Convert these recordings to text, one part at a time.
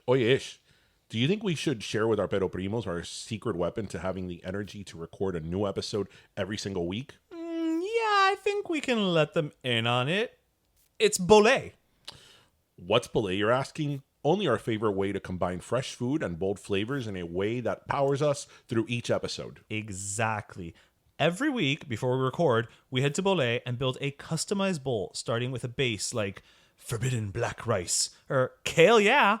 Oye, Ish, do you think we should share with our Pero Primos our secret weapon to having the energy to record a new episode every single week? Yeah, I think we can let them in on it. It's Bolé. What's Belay, you're asking? Only our favorite way to combine fresh food and bold flavors in a way that powers us through each episode. Exactly. Every week before we record, we head to Bolé and build a customized bowl, starting with a base like forbidden black rice or kale, yeah.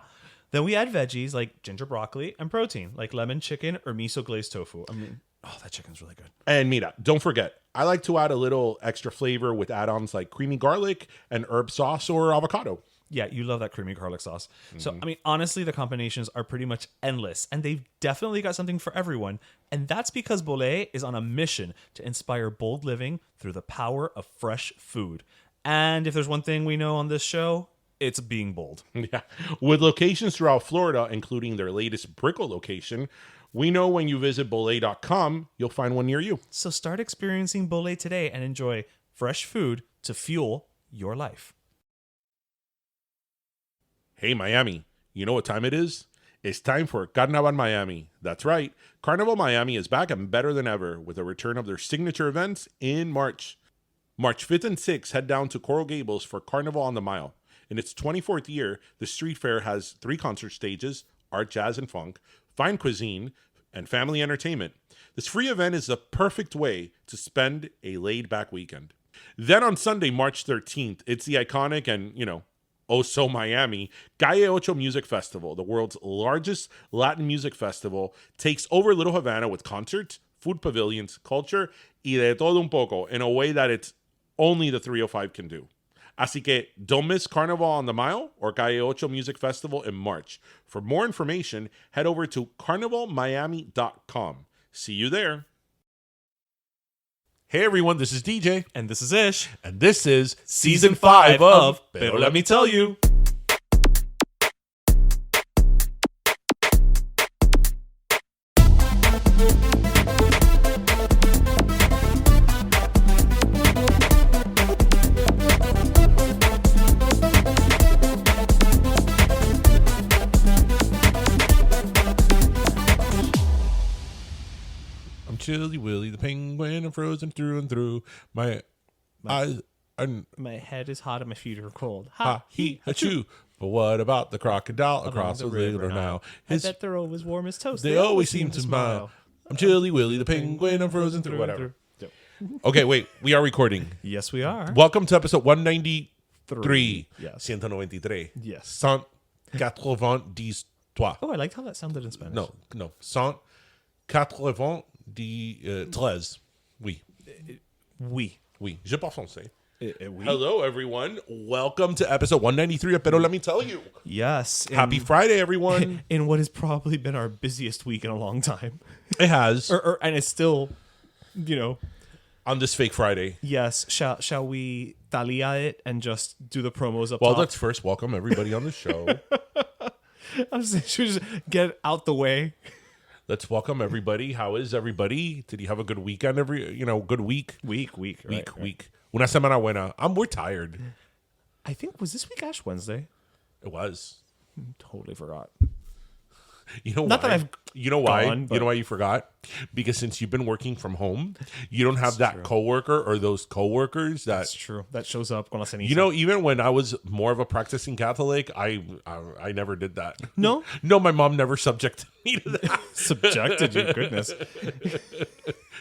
Then we add veggies like ginger broccoli and protein like lemon chicken or miso glazed tofu. I mean, oh, that chicken's really good. And mira, don't forget, I like to add a little extra flavor with add-ons like creamy garlic and herb sauce or avocado. Yeah, you love that creamy garlic sauce. So, I mean, honestly, the combinations are pretty much endless, and they've definitely got something for everyone. And that's because Bolé is on a mission to inspire bold living through the power of fresh food. And if there's one thing we know on this show, it's being bold. Yeah. With locations throughout Florida, including their latest Brickell location, we know when you visit Bolé.com, you'll find one near you. So start experiencing Bolé today and enjoy fresh food to fuel your life. Hey, Miami, you know what time it is? It's time for Carnaval Miami. That's right. Carnival Miami is back and better than ever with a return of their signature events in March. March 5th and 6th, head down to Coral Gables for Carnival on the Mile. In its 24th year, the street fair has 3 concert stages, art, jazz, and funk, fine cuisine, and family entertainment. This free event is the perfect way to spend a laid-back weekend. Then on Sunday, March 13th, it's the iconic and, oh so Miami, Calle Ocho Music Festival, the world's largest Latin music festival, takes over Little Havana with concerts, food pavilions, culture, y de todo un poco, in a way that it's only the 305 can do. Así que don't miss Carnival on the Mile or Calle Ocho Music Festival in March. For more information, head over to carnivalmiami.com. See you there. Hey everyone, this is DJ. And this is Ish. And this is Season 5 of Pero Let Me Tell You. I'm Chilly Willy the penguin, I'm frozen through and through. My eyes are... My head is hot and my feet are cold. Ha, he, ha-choo. But what about the crocodile across the river now? I bet they're always warm as toast. They always seem to smile. I'm Chilly Willy the penguin, I'm frozen through. Whatever. Okay, wait. We are recording. Yes, we are. Welcome to episode 193. Yes. 193. Yes. 193. Oh, I liked how that sounded in Spanish. No. 193. Oui. Oui. Je parle français. Oui. Hello, everyone. Welcome to episode 193 of Pero Let Me Tell You. Yes. Happy Friday, everyone. In what has probably been our busiest week in a long time. It has. And it's still, On this fake Friday. Yes. Shall we talia it and just do the promos up Well, top? let's first welcome everybody on the show. I'm saying, should we just get it out the way? Let's welcome everybody. How is everybody? Did you have a good weekend? Good week? Week. Week. Una semana buena. We're tired. I think, was this week Ash Wednesday? It was. Totally forgot. You know Not why? that I've You know why? gone, but- You know why you forgot? Because since you've been working from home, you don't have that coworker or those coworkers that. That's true. That shows up con la ceniza. Even when I was more of a practicing Catholic, I never did that. No? No, my mom never subjected me to that. Subjected you, goodness.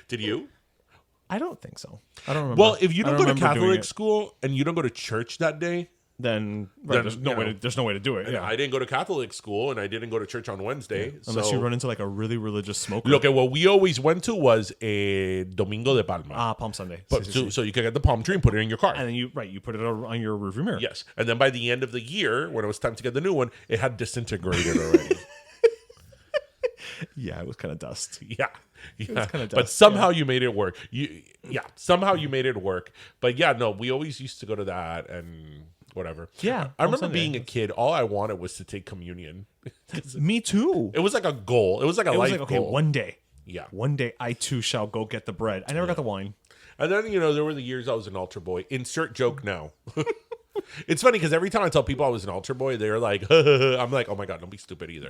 Did you? I don't think so. I don't remember. Well, if you don't go to remember doing Catholic it. school and you don't go to church that day, then Then, there's no way to do it. yeah, I didn't go to Catholic school and I didn't go to church on Wednesday. Unless so, you run into like a really religious smoker. Look, at what we always went to was a Domingo de Palma. Palm Sunday. But so you can get the palm tree and put it in your car. And then you put it on your rearview mirror. Yes. And then by the end of the year, when it was time to get the new one, it had disintegrated already. Yeah, it was kind of dust. Yeah. was kinda But dust, somehow you made it work. Somehow you made it work. But yeah, no, we always used to go to that and whatever. Yeah. I remember Sunday. being a kid, all I wanted was to take communion. Me too. It was like a goal. It was like a life okay, goal. one day. Yeah. One day I too shall go get the bread. I never got the wine. And then, there were the years I was an altar boy. Insert joke now. It's funny because every time I tell people I was an altar boy, they're like, I'm like, oh my God, don't be stupid either.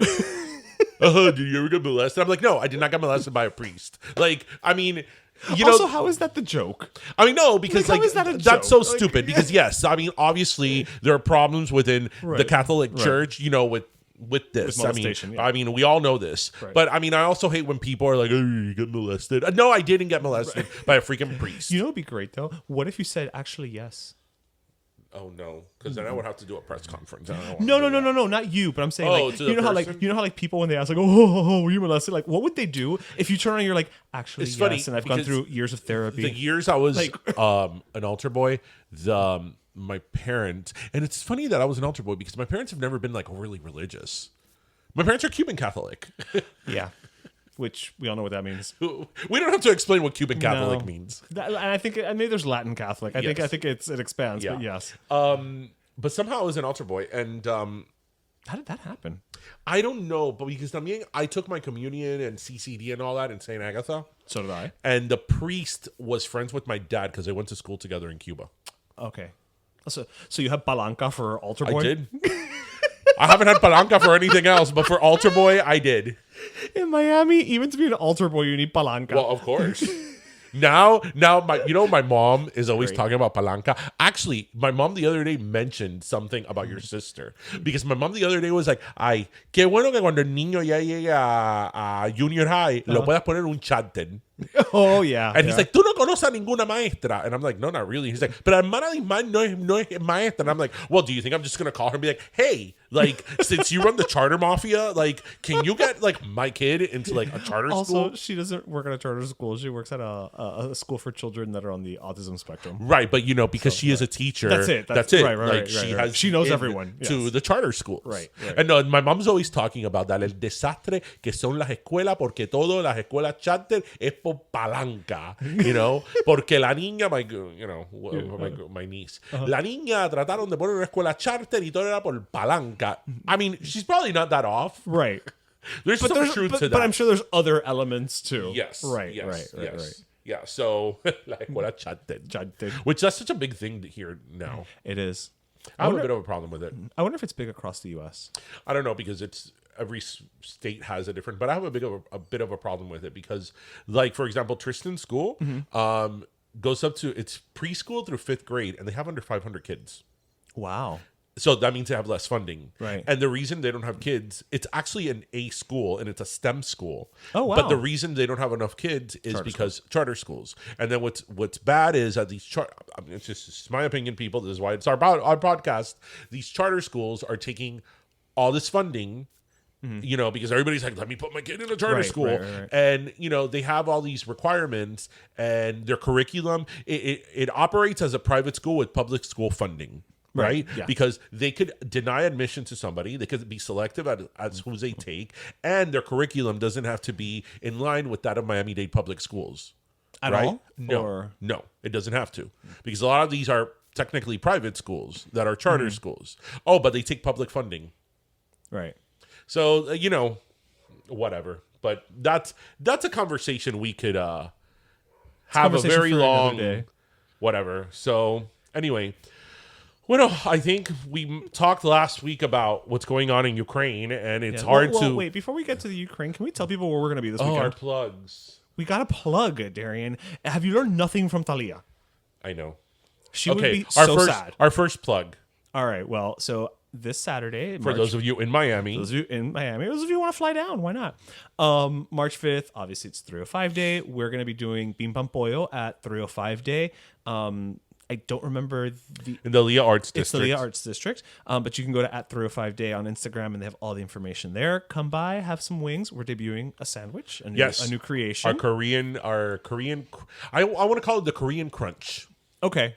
Did you ever get molested? I'm like, no, I did not get molested by a priest. Like, I mean, you Also, know, how is that the joke? I mean, no, because Like, how like is that a that's so joke? Like- stupid. Because yes, I mean, obviously there are problems within the Right. Catholic Church, you know, with this. With I mean, molestation, yeah. I mean, we all know this. Right. But I mean, I also hate when people are like, "Oh, you get molested." No, I didn't get molested by a freaking priest. You know, it'd be great though. What if you said actually yes? Oh no, because then I would have to do a press conference. I don't wanna No, do that. no, not you. But I'm saying, Oh, like, to the you know how, person? like people when they ask, like, oh, were you molested? Like, what would they do if you turn around and you're like, actually, It's yes, funny and I've gone because through years of therapy. The years I was Like- an altar boy, my parents, and it's funny that I was an altar boy because my parents have never been like really religious. My parents are Cuban Catholic. Yeah, which we all know what that means. We don't have to explain what Cuban Catholic No. means. And I think maybe there's Latin Catholic. I Yes. think it expands. Yeah. But yes, But somehow I was an altar boy, and how did that happen? I don't know, but because también I took my communion and CCD and all that in St. Agatha, So did I. and the priest was friends with my dad because they went to school together in Cuba. Okay, so you have palanca for altar boy. I did. I haven't had palanca for anything else, but for altar boy, I did. In Miami, even to be an altar boy, you need palanca. Well, of course. Now, my mom is always Great. talking about palanca. Actually, my mom the other day mentioned something about your sister because my mom the other day was like, "Ay, qué bueno que cuando el niño ya llegue a junior high lo puedas poner un charter." Oh yeah. And he's like, "Tú no conoces a ninguna maestra," and I'm like, "No, not really." He's like, "Pero hermana de Ismael no es maestra," and I'm like, "Well, do you think I'm just gonna call her and be like, hey, like, since you run the charter mafia, like, can you get like my kid into like a charter also, school?" she doesn't work at a charter school. She works at a school for children that are on the autism spectrum. Right, but because she is a teacher, That's it. That's it. Right, like right, she right. has, She knows in everyone, to yes. the charter schools. Right. And no, my mom's always talking about that el desastre que son las escuelas porque todo las escuelas charter es por palanca, porque la niña, my niece, la niña trataron de poner una escuela charter y todo era por palanca. I mean, she's probably not that off. Right. There's some truth to that. But I'm sure there's other elements too. Yes. Right. Yes. Right. Yes. Right. Yeah. So la escuela charter, Charter. which that's such a big thing here now. It is. I have a bit of a problem with it. I wonder if it's big across the U.S. I don't know because every state has a different, but I have a bit of a problem with it because, like, for example, Tristan's school goes up to it's preschool through 5th grade, and they have under 500 kids. Wow. So that means they have less funding. Right. And the reason they don't have kids, it's actually an A school and it's a STEM school. Oh, wow. But the reason they don't have enough kids is because charter schools. And then what's bad is that these it's just my opinion, people. This is why it's our podcast. These charter schools are taking all this funding, because everybody's like, let me put my kid in a charter school. Right. And, they have all these requirements and their curriculum, it operates as a private school with public school funding. Right? Yeah. Because they could deny admission to somebody. They could be selective as who they take. And their curriculum doesn't have to be in line with that of Miami-Dade public schools. At right? all? No, it doesn't have to. Because a lot of these are technically private schools that are charter schools. Oh, but they take public funding. Right. So, whatever. But that's a conversation we could have a very for another long day. whatever. So, anyway, well, I think we talked last week about what's going on in Ukraine, and it's hard to wait. Before we get to the Ukraine, can we tell people where we're going to be this our weekend? plugs. We got a plug, Darian. Have you learned nothing from Talia? I know. She would be our so first sad. our first plug All right. Well, so this Saturday, for those of you in Miami. those of you in Miami, those of you who want to fly down, why not? March 5th, obviously it's 305 Day. We're going to be doing Bim Pam Pollo at 305 Day. I don't remember In the Leah Arts It's the District. Leah Arts District. But you can go to at 305 Day on Instagram and they have all the information there. Come by, have some wings. We're debuting a sandwich, a new creation. Our Korean. I want to call it the Korean Crunch. Okay.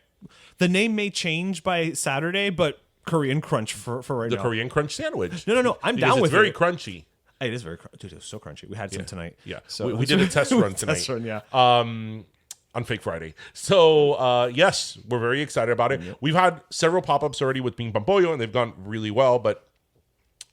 The name may change by Saturday, but Korean Crunch for right The now. Korean Crunch sandwich. No. I'm Because down with it's very it. crunchy. It is very dude. It was so crunchy. We had some tonight. Yeah. So we did a test run tonight. Test run, yeah. On Fake Friday. So, yes, we're very excited about it. We've had several pop-ups already with Ping Pong Pollo, and they've gone really well, but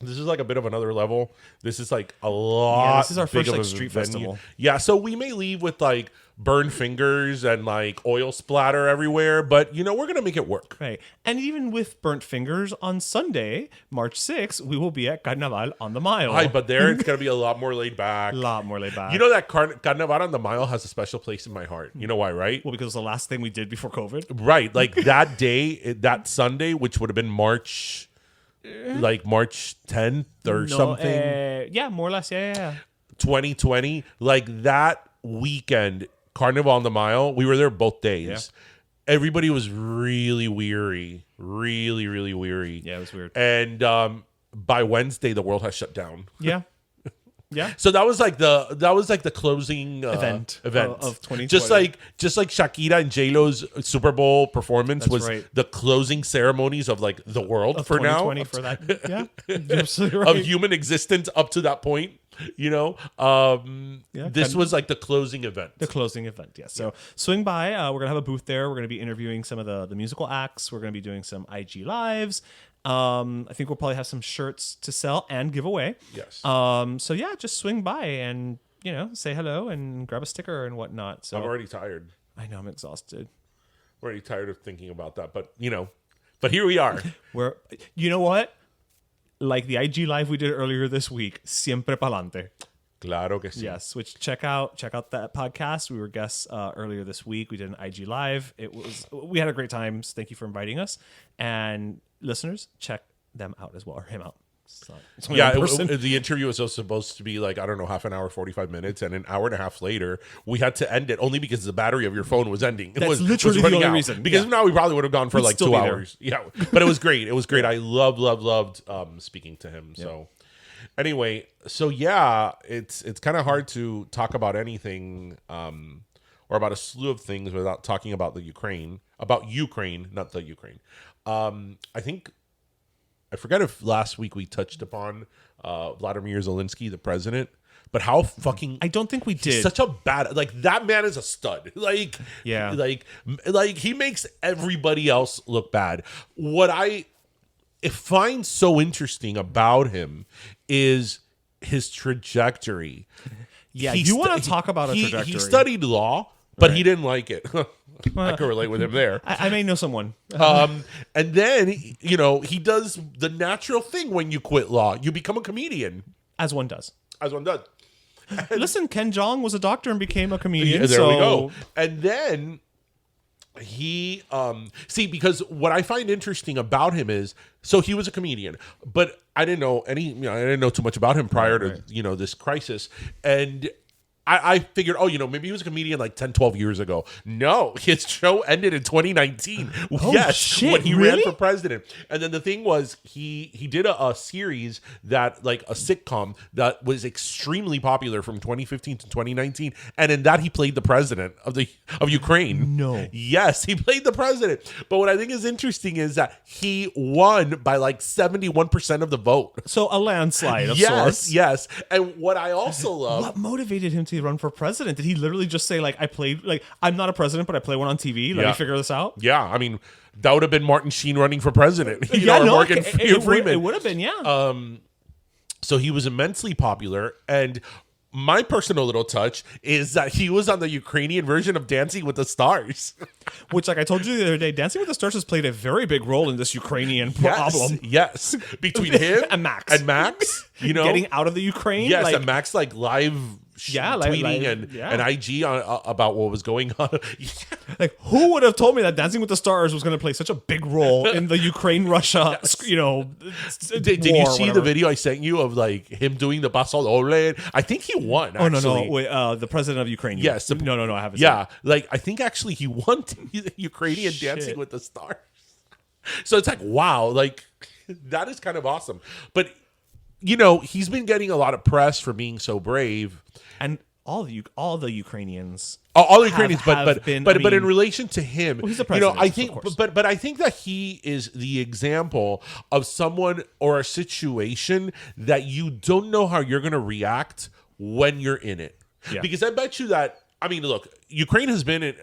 This is like a bit of another level. This is like a lot. This is our first big of like a street venue. festival. Yeah, so we may leave with like burned fingers and like oil splatter everywhere, but you know, we're gonna make it work. Right. And even with burnt fingers, on Sunday, March 6th, we will be at Carnaval on the Mile. Hi, but there it's gonna be a lot more laid back. A lot more laid back. You know that Carnaval on the Mile has a special place in my heart. You know why, right? Well, because it was the last thing we did before COVID. Right, like that day, that Sunday, which would have been March 10th or something. Yeah, more or less. Yeah. 2020, like that weekend, Carnival on the Mile, we were there both days. Yeah. Everybody was really weary. Yeah, it was weird. And by Wednesday, the world has shut down. Yeah. Yeah. So that was like the closing event of 2020. Just like Shakira and J-Lo's Super Bowl performance was right. the closing ceremonies of like the world of for now. 2020 for that. Yeah. You're absolutely right. Of human existence up to that point. You know, this was like the closing event. The closing event, yes. So swing by. We're going to have a booth there. We're going to be interviewing some of the musical acts. We're going to be doing some IG lives. I think we'll probably have some shirts to sell and give away. Yes. So yeah, just swing by and, you know, say hello and grab a sticker and whatnot. So I'm already tired. I know I'm exhausted. I'm already tired of thinking about that. But, you know, here we are. You know what? Like the IG live we did earlier this week, Siempre Pa'alante. Claro que sí. Yes, which check out that podcast. We were guests earlier this week. We did an IG live. We had a great time. So thank you for inviting us. And listeners, check them out as well, or him out. It's only one person. The interview was supposed to be like, I don't know, half an hour, 45 minutes, and an hour and a half later, we had to end it only because the battery of your phone was ending. That's literally the only reason. Because now we probably would have gone for like 2 hours. There. Yeah, but it was great. It was great. I loved speaking to him. So anyway, so yeah, it's kind of hard to talk about anything or about a slew of things without talking about Ukraine, not the Ukraine. I think. I forget if last week we touched upon Volodymyr Zelenskyy, the president, but how fucking... I don't think we did. Such a bad... Like, that man is a stud. Like, yeah. Like he makes everybody else look bad. What I find so interesting about him is his trajectory. Yeah, you want to talk about a trajectory. He studied law, but he didn't like it. I can relate with him there. I may know someone. And then, you know, he does the natural thing when you quit law. You become a comedian. As one does. Listen, Ken Jeong was a doctor and became a comedian. Yeah, there we go. And then he, because what I find interesting about him is, so he was a comedian, but I didn't know I didn't know too much about him prior to, this crisis. And I figured, maybe he was a comedian like 10, 12 years ago. No, his show ended in 2019. Shit, when he really? ran for president. And then the thing was, he did a series that, like a sitcom that was extremely popular from 2015 to 2019. And in that, he played the president of Ukraine. No. Yes, he played the president. But what I think is interesting is that he won by like 71% of the vote. So a landslide of sorts. Yes. And what I also love... What motivated him to run for president? Did he literally just say, like, I'm not a president, but I play one on TV? Let me figure this out? Yeah, I mean, that would have been Martin Sheen running for president. Morgan Freeman. It would have been, yeah. So he was immensely popular, and my personal little touch is that he was on the Ukrainian version of Dancing with the Stars. Which, like I told you the other day, Dancing with the Stars has played a very big role in this Ukrainian problem. Yes. Between him and Max. Getting out of the Ukraine. Yes, and Max live tweeting and IG about what was going on. Like, who would have told me that Dancing with the Stars was going to play such a big role in the Ukraine-Russia, Did you see the video I sent you of like him doing the Paso Doble? I think he won, actually. Oh, no. Wait, the president of Ukraine. Yes. No, I haven't seen it. I think actually he won Ukrainian Dancing with the Stars. So it's like, wow, like that is kind of awesome. But, he's been getting a lot of press for being so brave. And all the Ukrainians, all the Ukrainians, but in relation to him, he's a president, I think, but I think that he is the example of someone or a situation that you don't know how you're going to react when you're in it. Yeah. Because I bet you that, look, Ukraine has been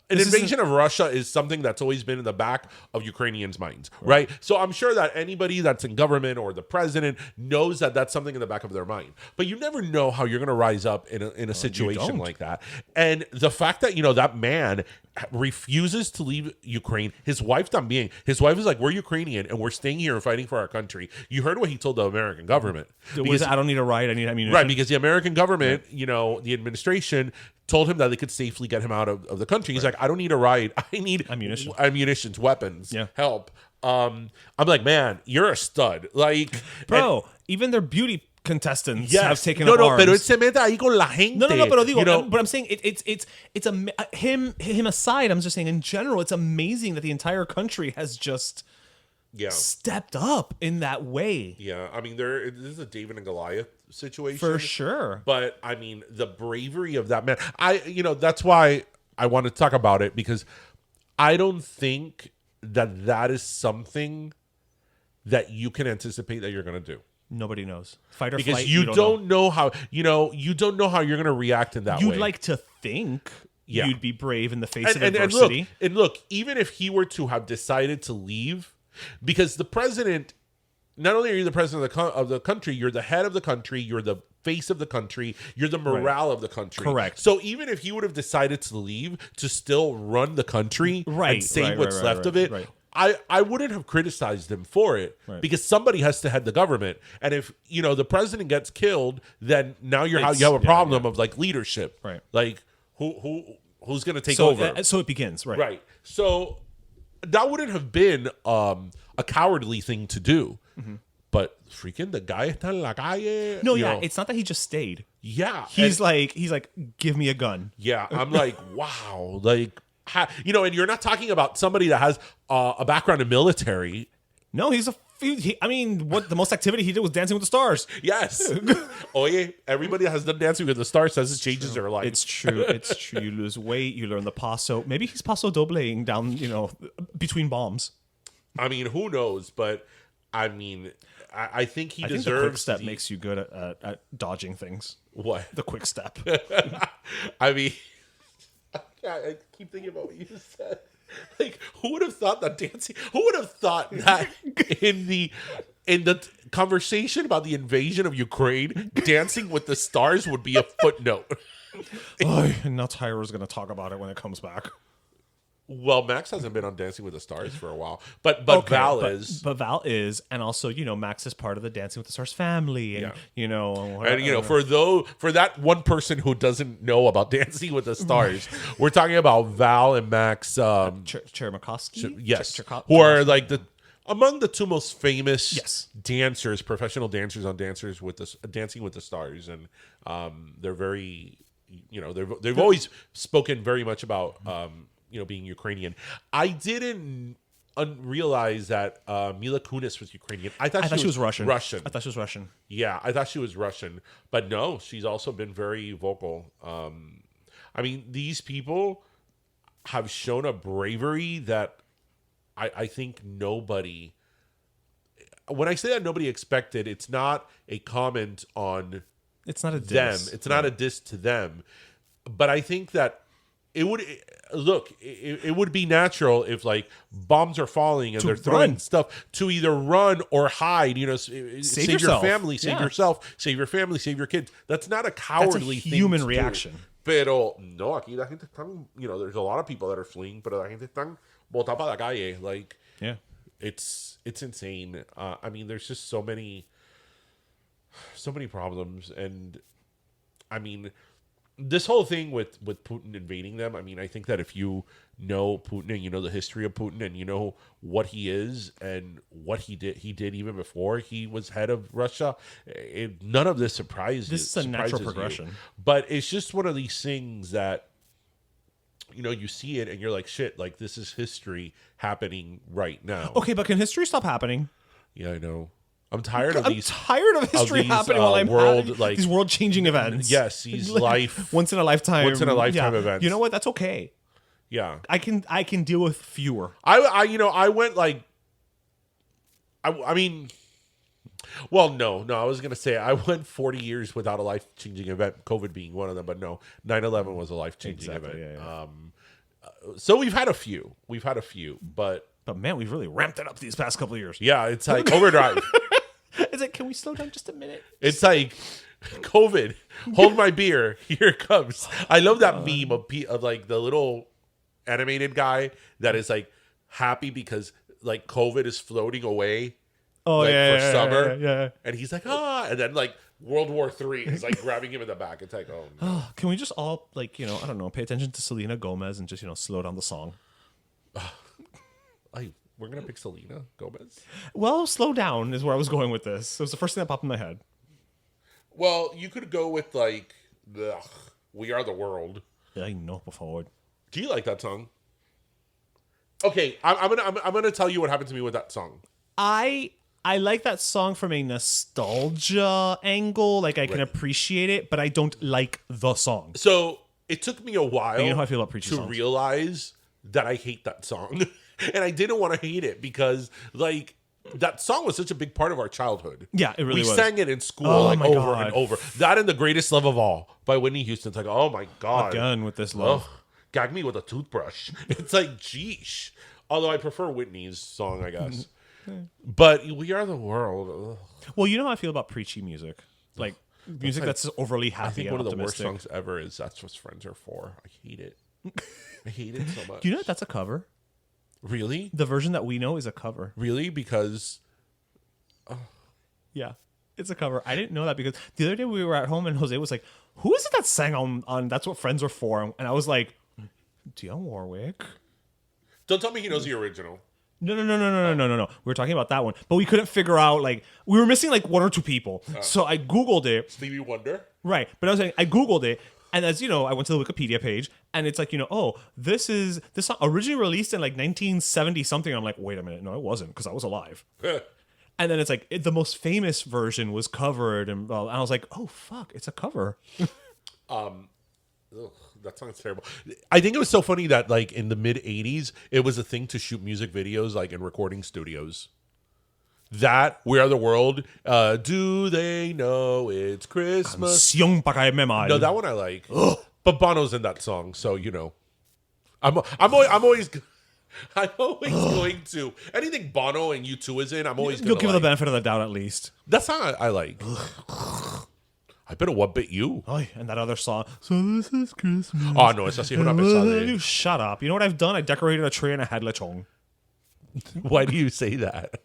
an invasion of Russia is something that's always been in the back of Ukrainians' minds, right? So I'm sure that anybody that's in government or the president knows that that's something in the back of their mind. But you never know how you're going to rise up in a situation like that. And the fact that, that man refuses to leave Ukraine, his wife is like, we're Ukrainian and we're staying here and fighting for our country. You heard what he told the American government. Because I don't need a ride, I need ammunition. Right, because the American government, the administration told him that they could safely get him out of the country. He's like, I don't need a ride. I need ammunition, weapons, help. I'm like, man, you're a stud. Like, bro, even their beauty contestants have taken up arms. Pero él se mete ahí con la gente. No, pero digo, but I'm saying it's him aside. I'm just saying in general, it's amazing that the entire country has just stepped up in that way. Yeah, I mean, this is a David and Goliath situation for sure. But I mean, the bravery of that man. That's why I want to talk about it, because I don't think that is something that you can anticipate that you're going to do. Nobody knows. Fight or because flight. You don't know how you don't know how you're going to react in that way. You'd like to think you'd be brave in the face of adversity. And look, even if he were to have decided to leave, because the president, not only are you the president of the country, you're the head of the country, you're the face of the country, you're the morale of the country. Correct. So even if he would have decided to leave to still run the country and save what's left of it, I wouldn't have criticized him for it, because somebody has to head the government. And if, the president gets killed, then now you have a problem of like leadership. Right. Like who's going to take over? So it begins, right? Right. So that wouldn't have been a cowardly thing to do. Mm-hmm. But freaking the guy está en la calle. No, it's not that he just stayed. Yeah. He's like, give me a gun. Yeah. I'm like, wow. Like, and you're not talking about somebody that has a background in military. No, what the most activity he did was Dancing with the Stars. Yes. Oye, everybody that has done Dancing with the Stars says it changes their life. It's true. It's true. You lose weight. You learn the paso. Maybe he's paso dobleing down, between bombs. I mean, who knows? But I mean, I think he deserves. The quick step makes you good at dodging things. What? The quick step. I mean, I keep thinking about what you said. Like, who would have thought that dancing? Who would have thought that in the conversation about the invasion of Ukraine, Dancing with the Stars would be a footnote? And now Tyra's going to talk about it when it comes back. Well, Max hasn't been on Dancing with the Stars for a while, but Val is. But Val is, and also Max is part of the Dancing with the Stars family, and for that one person who doesn't know about Dancing with the Stars, we're talking about Val and Max Chermakowski, yes, who are like among the two most famous dancers, professional dancers on Dancing with the Stars, and they're very, they've always spoken very much about. Being Ukrainian. I didn't realize that Mila Kunis was Ukrainian. I thought she was Russian. I thought she was Russian. Yeah, I thought she was Russian. But no, she's also been very vocal. I mean, these people have shown a bravery that I think nobody... When I say that nobody expected, it's not a comment on it's not a diss. them. It's not a diss to them. But I think that it would be natural if like bombs are falling and they're throwing stuff to either run or hide, save your family, save yourself, save your family, save your kids. That's not a cowardly thing. Human reaction. Pero no, aquí la gente están, there's a lot of people that are fleeing, pero la gente están botada para la calle. Like, it's insane. I mean, there's just so many problems, and I mean, this whole thing with Putin invading them, I mean, I think that if you know Putin and you know the history of Putin and you know what he is and what he did even before he was head of Russia, none of this surprises you. This is a natural progression. But it's just one of these things that, you see it and you're like, shit, like this is history happening right now. Okay, but can history stop happening? Yeah, I know. I'm tired of history happening while I'm having these world-changing events. Yes, these once in a lifetime events. You know what? That's okay. Yeah, I can deal with fewer. I went like, I mean, well, no, I was gonna say I went 40 years without a life-changing event, COVID being one of them, but no, 9/11 was a life-changing event. So we've had a few, but But man, we've really ramped it up these past couple of years. yeah, it's like overdrive. It's like, can we slow down just a minute? It's like COVID. Hold my beer. Here it comes. I love that meme of like the little animated guy that is like happy because like COVID is floating away. Oh, like, yeah, for yeah, summer. yeah. And he's like, and then like World War III is like grabbing him in the back. It's like, oh no. Can we just all, like, I don't know, pay attention to Selena Gomez and just, slow down the song? We're gonna pick Selena Gomez. Well, slow down is where I was going with this. It was the first thing that popped in my head. Well, you could go with like the We Are the World. I know, por favor. Do you like that song? Okay, I'm gonna tell you what happened to me with that song. I like that song from a nostalgia angle. Like, I can appreciate it, but I don't like the song. So it took me a while You know how I feel about preachy to songs. realize that I hate that song. And I didn't want to hate it because like that song was such a big part of our childhood. Yeah, it really we was. sang it in school Oh my over God. and over. That and The Greatest Love of All by Whitney Houston. It's like, oh my God. Again with this love. Ugh, gag me with a toothbrush. It's like, geesh. Although I prefer Whitney's song, I guess. But We Are the World. Ugh. Well, you know how I feel about preachy music. Like, music that's overly happy I think and one of the worst optimistic. songs ever is That's What Friends Are For. I hate it. I hate it so much. Do you know that's a cover? Really? The version that we know is a cover. Really? Because Yeah, it's a cover. I didn't know that because the other day we were at home and Jose was like, who is it that sang on That's What Friends Are For? And I was like, Dionne Warwick? don't tell me he knows the original. No. We were talking about that one. But we couldn't figure out, like, we were missing like one or two people. So I Googled it. Stevie Wonder? Right. But I was saying, I Googled it. And as you know, I went to the Wikipedia page and it's like, this song originally released in like 1970 something. I'm like, wait a minute. No, it wasn't because I was alive. And then it's like the most famous version was covered. And I was like, oh, fuck, it's a cover. Ugh, that sounds terrible. I think it was so funny that like in the mid 80s, it was a thing to shoot music videos like in recording studios. That We Are the World. Do they know it's Christmas? Canción pa' caerme mal. No, that one I like. But Bono's in that song, so I'm always going to anything Bono and U2 is in. I'm always You'll gonna give it like. the benefit of the doubt at least. That song I like. I better What Bit You. Oh, and that other song. So this is Christmas. Oh no, it's así una pesada. You shut up. You know what I've done? I decorated a tree and I had lechon. Why do you say that?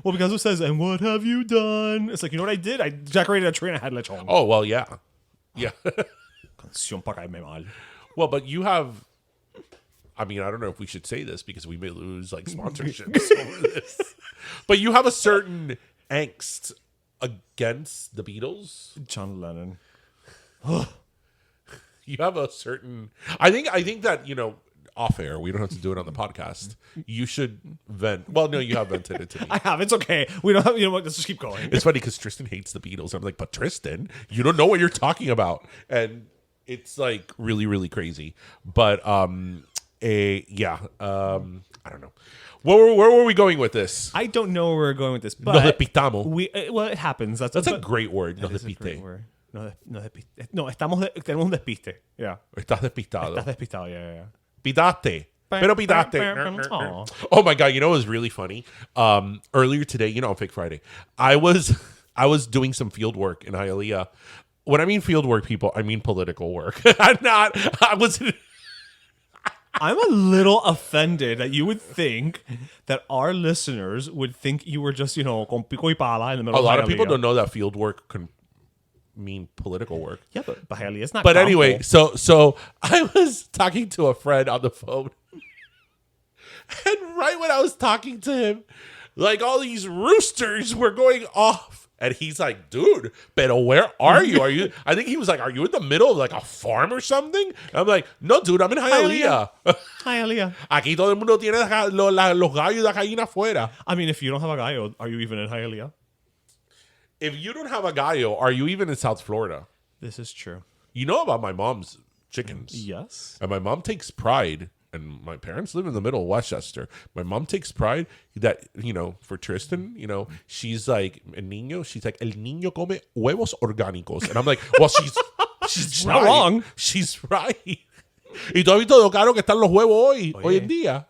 Well, because it says, and what have you done? It's like, you know what I did? I decorated a tree and I had lechon. Oh well, yeah. Canción pa' caerme mal. Well, but you have. I mean, I don't know if we should say this because we may lose like sponsorships over this. But you have a certain angst against the Beatles. John Lennon. You have a certain. I think that off air. We don't have to do it on the podcast. You should vent. Well, no, you have vented it to me. I have. It's okay. We don't have. You know what? Let's just keep going. It's funny because Tristan hates the Beatles. I'm like, but Tristan, you don't know what you're talking about, and it's like really, really crazy. But I don't know. Where were we going with this? I don't know where we're going with this, but Nos despistamos. Well, it happens. That's a great word. Nos It's a great despiste. word. No, tenemos un despiste. Yeah. Estás despistado. Estás despistado. Yeah. Pidaste. Pero pidaste. Aw. Oh my God. You know what was really funny? Earlier today, on Fake Friday, I was doing some field work in Hialeah. When I mean field work, people, I mean political work. I'm a little offended that you would think that our listeners would think you were just, con pico y pala in the middle A of lot of people Hialeah. don't know that field work can mean political work. Yeah, but Hialeah is not. But campo. anyway, so I was talking to a friend on the phone. And right when I was talking to him, like all these roosters were going off. And he's like, dude, pero where are you? I think he was like, are you in the middle of like a farm or something? And I'm like, no, dude, I'm in Hialeah. Hialeah. Aquí todo el mundo tiene los gallos de gallina afuera. I mean, if you don't have a gallo, are you even in Hialeah? If you don't have a gallo, are you even in South Florida? This is true. You know about my mom's chickens. Yes. And my mom takes pride, and my parents live in the middle of Westchester. My mom takes pride that, for Tristan, she's like, el niño come huevos orgánicos. And I'm like, well, she's not wrong. She's right. Y tú has visto lo caro que están los huevos hoy en día.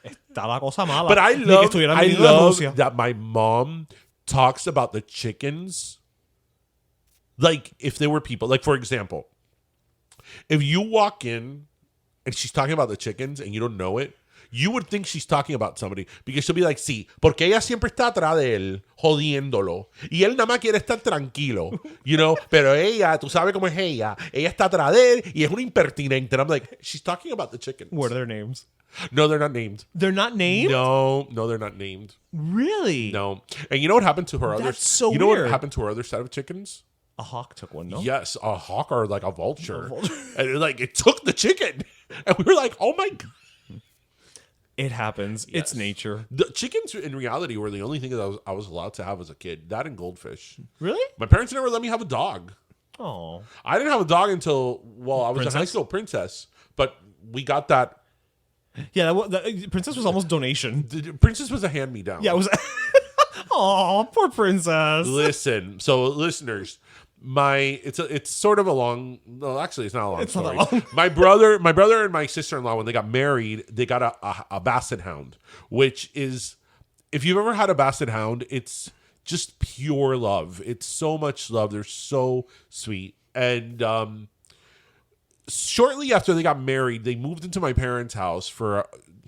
Está la cosa mala. But I Ni que love, estuvieran I viniendo de love Rusia. that my mom talks about the chickens like if they were people. Like, for example, if you walk in and she's talking about the chickens and you don't know it, you would think she's talking about somebody because she'll be like, sí, porque ella siempre está atrás de él, jodiéndolo. Y él nada más quiere estar tranquilo, you know? Pero ella, tú sabes cómo es ella está atrás de él y es una impertinente. And I'm like, she's talking about the chickens. What are their names? No, they're not named. They're not named? No, they're not named. Really? No. And you know what happened to her other? That's so You know what weird. happened to her other set of chickens? A hawk took one, no? Yes, a hawk or like a vulture. And it took the chicken. And we were like, oh my God. It happens. Yes. It's nature. The chickens in reality were the only thing that I was allowed to have as a kid. That and goldfish. Really? My parents never let me have a dog. Oh. I didn't have a dog until, I was in high school, Princess. But we got that. Yeah, the Princess was almost donation. The Princess was a hand-me-down. Yeah, it was. Oh, poor Princess. Listen, so listeners, it's sort of a long. No, actually, it's not a long story. Not that long. My brother and my sister-in-law, when they got married, they got a basset hound, which is, if you've ever had a basset hound, it's just pure love. It's so much love. They're so sweet. And shortly after they got married, they moved into my parents' house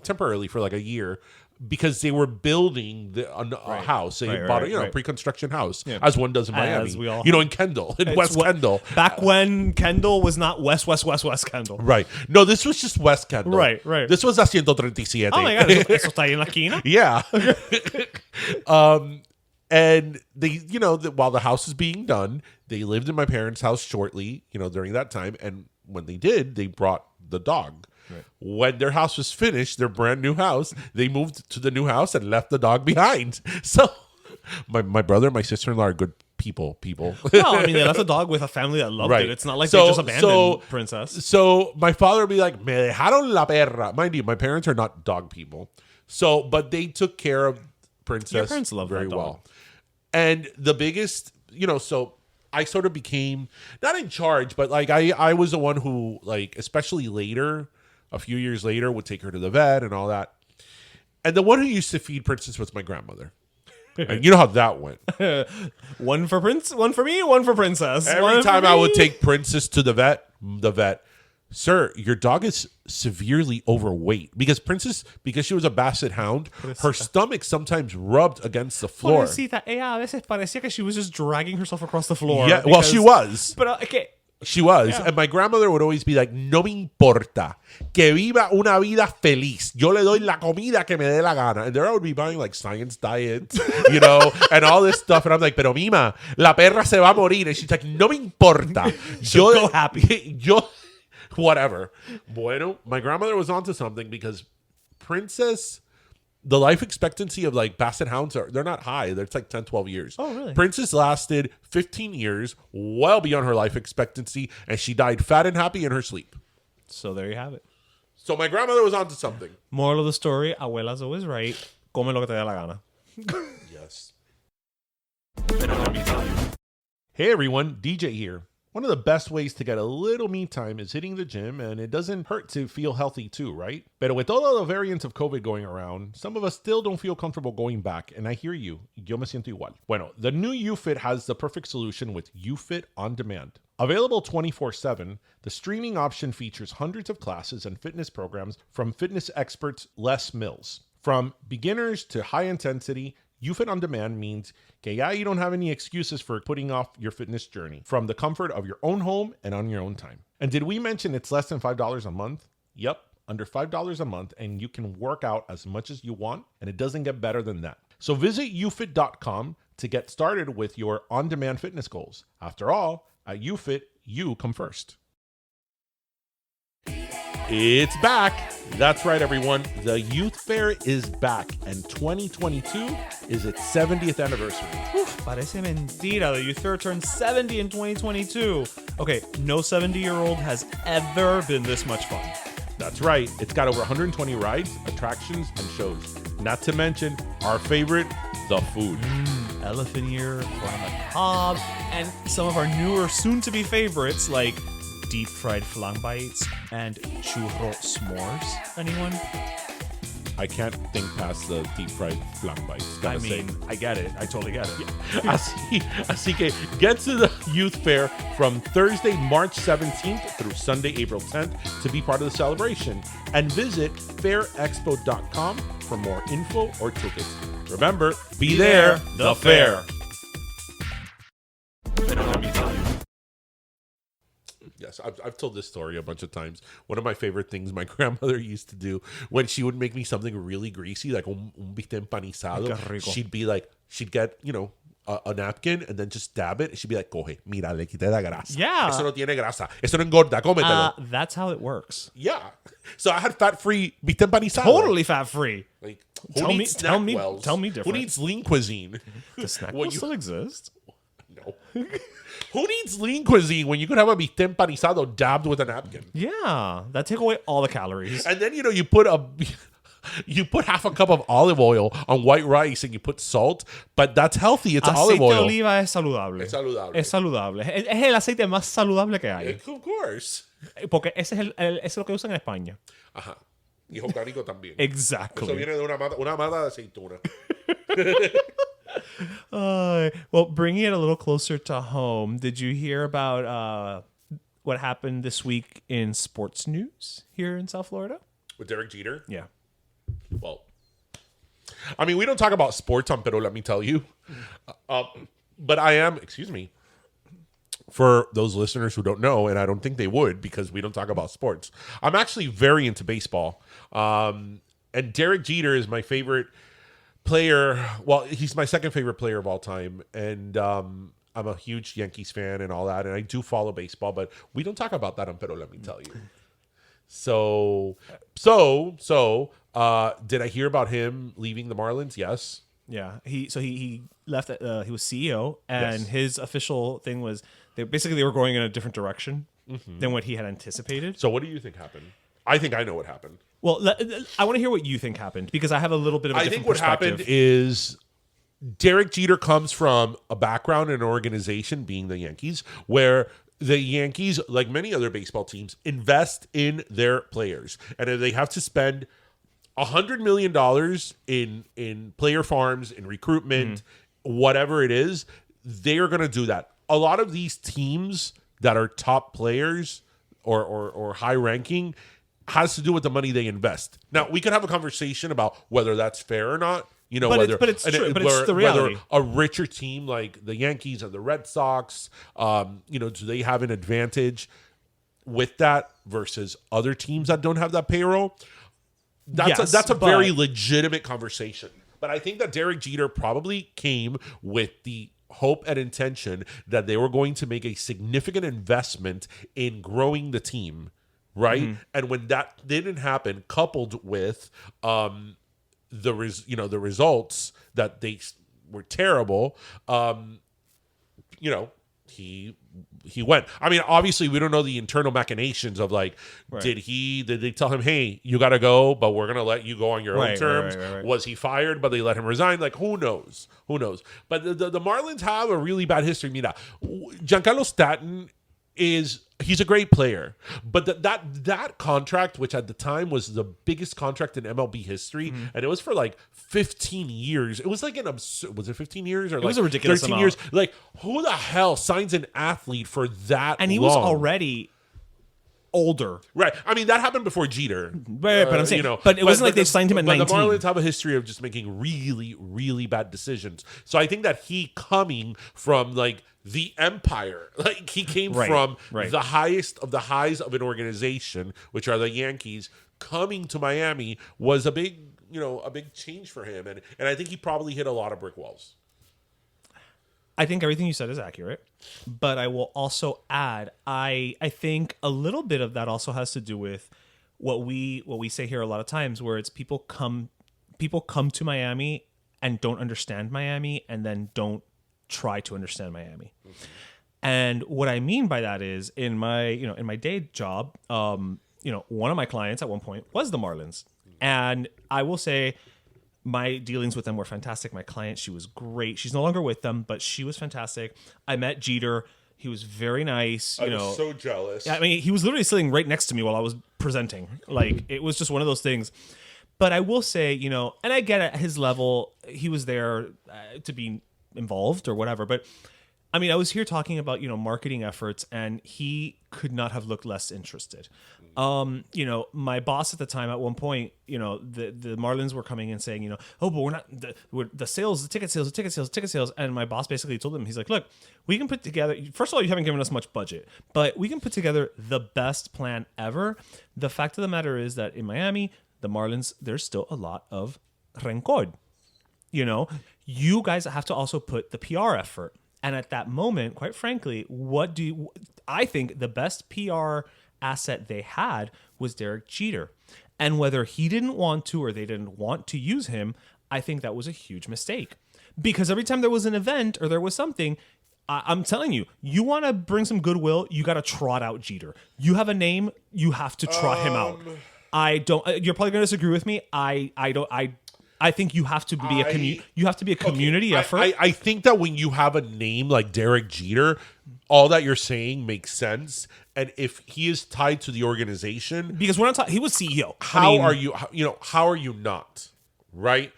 temporarily for like a year. Because they were building a house. They bought a pre-construction house, as one does in Miami. As we all in Kendall, in West Kendall. Back when Kendall was not West Kendall. Right. No, this was just West Kendall. Right. This was a 137. Oh my God, eso está ahí en la esquina? Yeah. And they, while the house is being done, they lived in my parents' house shortly, during that time. And when they did, they brought the dog. Right. When their house was finished, their brand new house, they moved to the new house and left the dog behind. So my brother and my sister-in-law are good people. Well, I mean, they left the dog with a family that loved it. It's not like they just abandoned Princess. So my father would be like, me dejaron la perra. Mind you, my parents are not dog people. So, but they took care of Princess. Your parents love very that dog. well. And the biggest, so I sort of became not in charge, but like I was the one who, like, especially later, a few years later, would take her to the vet and all that. And the one who used to feed Princess was my grandmother. And you know how that went. One for me, one for Princess. Every time I would take Princess to the vet, sir, your dog is severely overweight. Because she was a basset hound, her stomach sometimes rubbed against the floor. Pobrecita, ella a veces parecía que she was just dragging herself across the floor. Yeah, well, she was. Pero, okay. She was. Yeah. And my grandmother would always be like, no me importa. Que viva una vida feliz. Yo le doy la comida que me dé la gana. And there I would be buying like science diets, and all this stuff. And I'm like, pero Mima, la perra se va a morir. And she's like, no me importa. She'll go happy. Whatever. Bueno, my grandmother was onto something because Princess, the life expectancy of like basset hounds they're not high. It's like 10, 12 years. Oh, really? Princess lasted 15 years, well beyond her life expectancy, and she died fat and happy in her sleep. So there you have it. So my grandmother was onto something. Moral of the story, abuela's always right. Come lo que te dé la gana. Yes. Hey everyone, DJ here. One of the best ways to get a little me time is hitting the gym, and it doesn't hurt to feel healthy too, right? But with all the variants of COVID going around, some of us still don't feel comfortable going back, and I hear you. Yo me siento igual. Bueno, the new UFit has the perfect solution with UFit On Demand. Available 24/7, the streaming option features hundreds of classes and fitness programs from fitness experts Les Mills. From beginners to high intensity, UFit On Demand means you don't have any excuses for putting off your fitness journey from the comfort of your own home and on your own time. And did we mention it's less than $5 a month? Yep, under $5 a month, and you can work out as much as you want, and it doesn't get better than that. So visit ufit.com to get started with your on-demand fitness goals. After all, at UFit, you come first. It's back. That's right, everyone. The Youth Fair is back, and 2022 is its 70th anniversary. Parece mentira. The Youth Fair turned 70 in 2022. Okay, no 70-year-old has ever been this much fun. That's right. It's got over 120 rides, attractions, and shows. Not to mention our favorite, the food. Elephant ear, corn on the cob, and some of our newer, soon-to-be favorites like deep fried flan bites and churro s'mores? Anyone? I can't think past the deep fried flan bites. I mean, I get it. I totally get it. Así que get to the youth fair from Thursday, March 17th through Sunday, April 10th to be part of the celebration. And visit fairexpo.com for more info or tickets. Remember, be there, the fair. Yes, I've told this story a bunch of times. One of my favorite things my grandmother used to do when she would make me something really greasy, like un bistec empanizado, she'd get, a napkin and then just dab it. She'd be like, coge, mira, le quité la grasa. Yeah. Eso no tiene grasa. Eso no engorda, cómetelo. That's how it works. Yeah. So I had fat-free bistec empanizado. Totally fat-free. Like, Tell me different. Who needs lean cuisine? The snack will still exist? No. Who needs lean cuisine when you could have a bistec empanizado dabbed with a napkin? Yeah, that take away all the calories. And then you put half a cup of olive oil on white rice and you put salt, but that's healthy. It's olive oil. Aceite de oliva es saludable. Es saludable. Es el aceite más saludable que hay. Of course. Porque ese es lo que usan en España. Ajá. Y es orgánico también. Exactly. Eso viene de una mata de aceituna. Well, bringing it a little closer to home, did you hear about what happened this week in sports news here in South Florida? With Derek Jeter? Yeah. Well, I mean, we don't talk about sports on Pero, let me tell you. But I am, for those listeners who don't know, and I don't think they would because we don't talk about sports, I'm actually very into baseball. And Derek Jeter is my favorite player. Well, he's my second favorite player of all time. And I'm a huge Yankees fan and all that. And I do follow baseball, but we don't talk about that on Pero, let me tell you. So, did I hear about him leaving the Marlins? Yes. Yeah. He left. He was CEO, and Yes. his official thing was they were going in a different direction than what he had anticipated. So, what do you think happened? I think I know what happened. Well, I want to hear what you think happened because I have a little bit of a different perspective. Happened is Derek Jeter comes from a background in an organization, being the Yankees, where the Yankees, like many other baseball teams, invest in their players. And if they have to spend $100 million in player farms, in recruitment, whatever it is, they are going to do that. A lot of these teams that are top players or high ranking has to do with the money they invest. Now, we could have a conversation about whether that's fair or not. But it's true. But it's the reality. Whether a richer team like the Yankees or the Red Sox, do they have an advantage with that versus other teams that don't have that payroll? That's a very legitimate conversation. But I think that Derek Jeter probably came with the hope and intention that they were going to make a significant investment in growing the team, right? And when that didn't happen, coupled with the results that they were terrible, he went. I mean, obviously we don't know the internal machinations of like, right. did they tell him, hey, you got to go, but we're going to let you go on your own terms? Right. Was he fired, but they let him resign? Like, who knows? But the Marlins have a really bad history. Mira, Giancarlo Stanton he's a great player, but that contract, which at the time was the biggest contract in MLB history, and it was for like 15 years. It was like an absurd. Was it 15 years or it was a ridiculous 13 amount. years? Like, who the hell signs an athlete for that? And he long? was already older, right? I mean, that happened before Jeter, right? But I'm saying, but it wasn't like they signed him at 19. But the Marlins have a history of just making really, really bad decisions. So I think that he coming from like the empire, like he came from the highest of the highs of an organization, which are the Yankees, coming to Miami was a big change for him, and I think he probably hit a lot of brick walls. I think everything you said is accurate, but I will also add, I think a little bit of that also has to do with what we say here a lot of times, where it's people come to Miami and don't understand Miami, and then don't try to understand Miami. And what I mean by that is in my day job, one of my clients at one point was the Marlins, and I will say my dealings with them were fantastic. My client, she was great. She's no longer with them, but she was fantastic. I met Jeter. He was very nice. You I know, was so jealous. I mean, he was literally sitting right next to me while I was presenting. Like, it was just one of those things. But I will say, you know, and I get at his level, he was there to be involved or whatever. But I mean, I was here talking about, you know, marketing efforts, and he could not have looked less interested. You know, my boss at the time, at one point, you know, the Marlins were coming in saying, you know, oh, but we're not the sales, the ticket sales. And my boss basically told them, he's like, look, we can put together. First of all, you haven't given us much budget, but we can put together the best plan ever. The fact of the matter is that in Miami, the Marlins, there's still a lot of rencor. You know, you guys have to also put the PR effort. And at that moment, quite frankly, I think the best PR asset they had was Derek Jeter. And whether he didn't want to or they didn't want to use him, I think that was a huge mistake. Because every time there was an event or there was something, I'm telling you, you want to bring some goodwill, you got to trot out Jeter. You have a name, you have to trot him out. I don't. You're probably going to disagree with me. I think you have to be you have to be a community effort. I think that when you have a name like Derek Jeter, all that you're saying makes sense. And if he is tied to the organization, because we're not talking, he was CEO. How are you not? Right?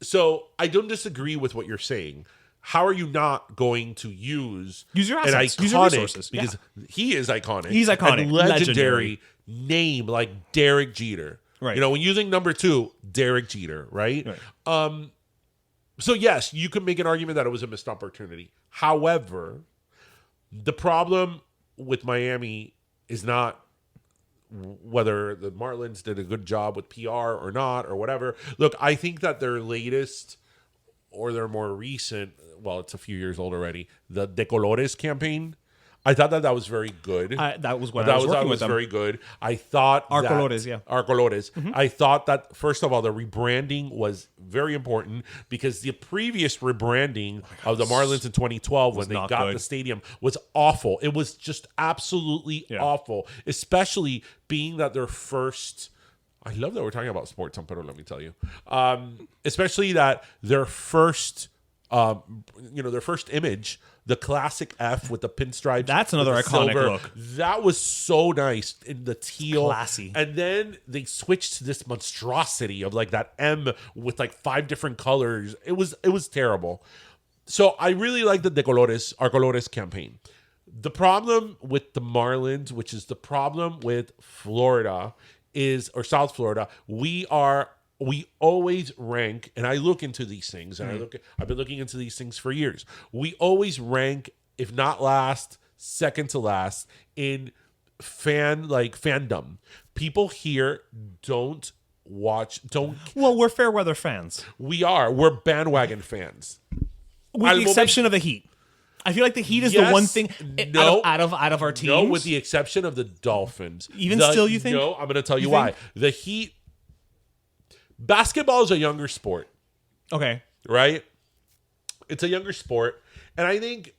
So I don't disagree with what you're saying. How are you not going to use your an assets, iconic, use your resources? because he is iconic. He's iconic. And legendary name like Derek Jeter. Right. You know, when using number 2, Derek Jeter, right? So yes, you can make an argument that it was a missed opportunity. However, the problem with Miami is not whether the Marlins did a good job with PR or not or whatever. Look, I think that their latest or their more recent, well, it's a few years old already, the De Colores campaign, I thought that was very good. That was when I was working with them. Very good. I thought Our Colores, yeah. Our Colores. Mm-hmm. I thought that, first of all, the rebranding was very important because the previous rebranding of the Marlins in 2012 when they got the stadium was awful. It was just absolutely awful, especially being that their first... I love that we're talking about sports, Pedro, let me tell you. Especially that their first... their first image, the classic F with the pinstripes. That's another iconic look. That was so nice in the teal. Classy. And then they switched to this monstrosity of like that M with like 5 different colors. It was terrible. So I really like the De Colores, Our Colores campaign. The problem with the Marlins, which is the problem with Florida, or South Florida, we always rank, and I look into these things, and I've been looking into these things for years. We always rank, if not last, second to last in fandom. People here don't. Well, we're fair weather fans. We're bandwagon fans. With the exception of the Heat. I feel like the Heat is the one thing out of our teams. No, with the exception of the Dolphins. Still, you think? No, I'm going to tell you why. The Heat. Basketball is a younger sport. Okay. Right? It's a younger sport. And I think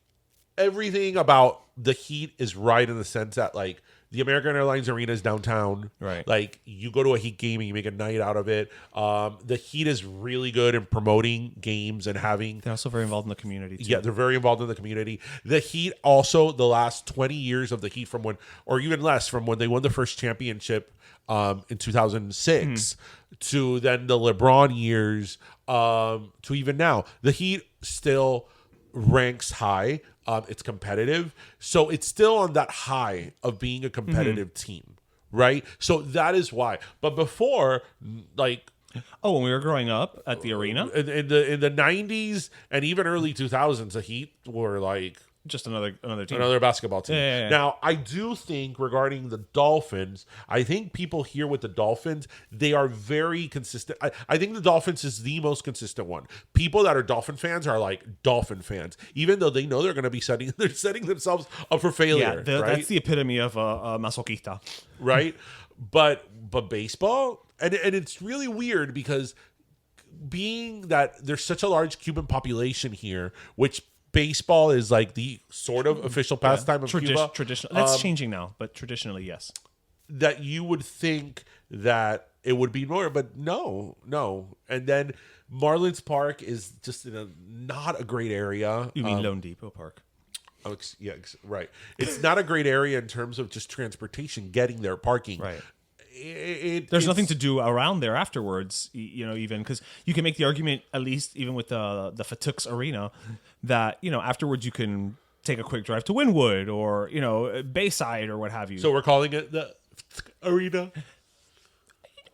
everything about the Heat is right in the sense that, like, the American Airlines Arena is downtown. Right. Like, you go to a Heat game and you make a night out of it. The Heat is really good in promoting games and having... They're also very involved in the community, too. Yeah, they're very involved in the community. The Heat also, the last 20 years of the Heat from when they won the first championship in 2006 to then the LeBron years to even now, the Heat still ranks high. It's competitive. So it's still on that high of being a competitive team, right? So that is why. But before, like... Oh, when we were growing up at the arena? In the 90s and even early 2000s, the Heat were like... Just another team. Another basketball team. Yeah. Now, I do think regarding the Dolphins, I think people here with the Dolphins, they are very consistent. I think the Dolphins is the most consistent one. People that are Dolphin fans are like Dolphin fans, even though they know they're going to be setting themselves up for failure. Yeah, right? That's the epitome of a masoquista. Right? But baseball, and it's really weird because being that there's such a large Cuban population here, which baseball is like the sort of official pastime of Cuba. Traditional. That's changing now, but traditionally, yes. That you would think that it would be more, but no. And then Marlins Park is just in not a great area. You mean Lone Depot Park? Right. It's not a great area in terms of just transportation, getting there, parking. Right. There's nothing to do around there afterwards, even because you can make the argument, at least even with the Fatux Arena, that, afterwards you can take a quick drive to Wynwood or, Bayside or what have you. So we're calling it the Arena?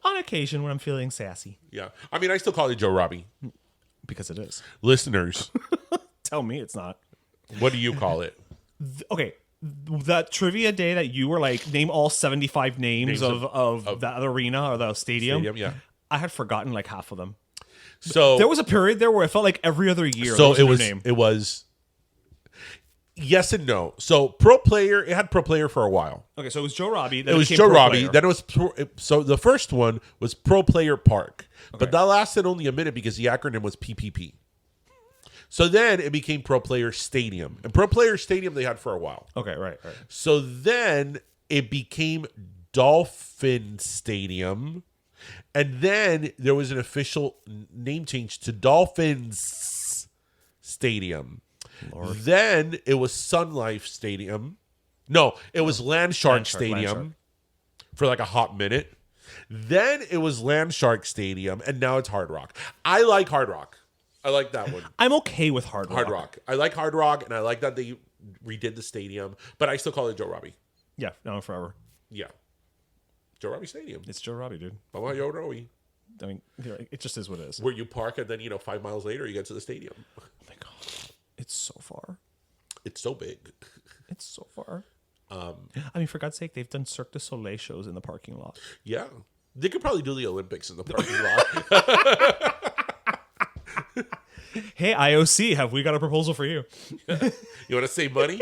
On occasion when I'm feeling sassy. Yeah. I mean, I still call it Joe Robbie. Because it is. Listeners. Tell me it's not. What do you call it? Okay. That trivia day that you were like, name all 75 names of that arena or the stadium. Yeah. I had forgotten like half of them. So there was a period there where it felt like every other year. So there was a new name. It was yes and no. So pro player, it had pro player for a while. Okay, so it was Joe Robbie. Then it was Joe Robbie. Then it was so the first one was Pro Player Park, but that lasted only a minute because the acronym was PPP. So then it became Pro Player Stadium. And Pro Player Stadium they had for a while. Okay, right. So then it became Dolphin Stadium. And then there was an official name change to Dolphins Stadium. Lord. Then it was Sun Life Stadium. No, it was Landshark Stadium for like a hot minute. Then it was Landshark Stadium. And now it's Hard Rock. I like Hard Rock. I like that one. I'm okay with Hard Rock. I like Hard Rock, and I like that they redid the stadium, but I still call it Joe Robbie. Yeah, now and forever. Yeah. Joe Robbie Stadium. It's Joe Robbie, dude. Joe Robbie. I mean, it just is what it is. Where you park, and then, 5 miles later, you get to the stadium. Oh, my God. It's so far. It's so big. It's so far. I mean, for God's sake, they've done Cirque du Soleil shows in the parking lot. Yeah. They could probably do the Olympics in the parking lot. Hey, IOC, have we got a proposal for you? You want to save money?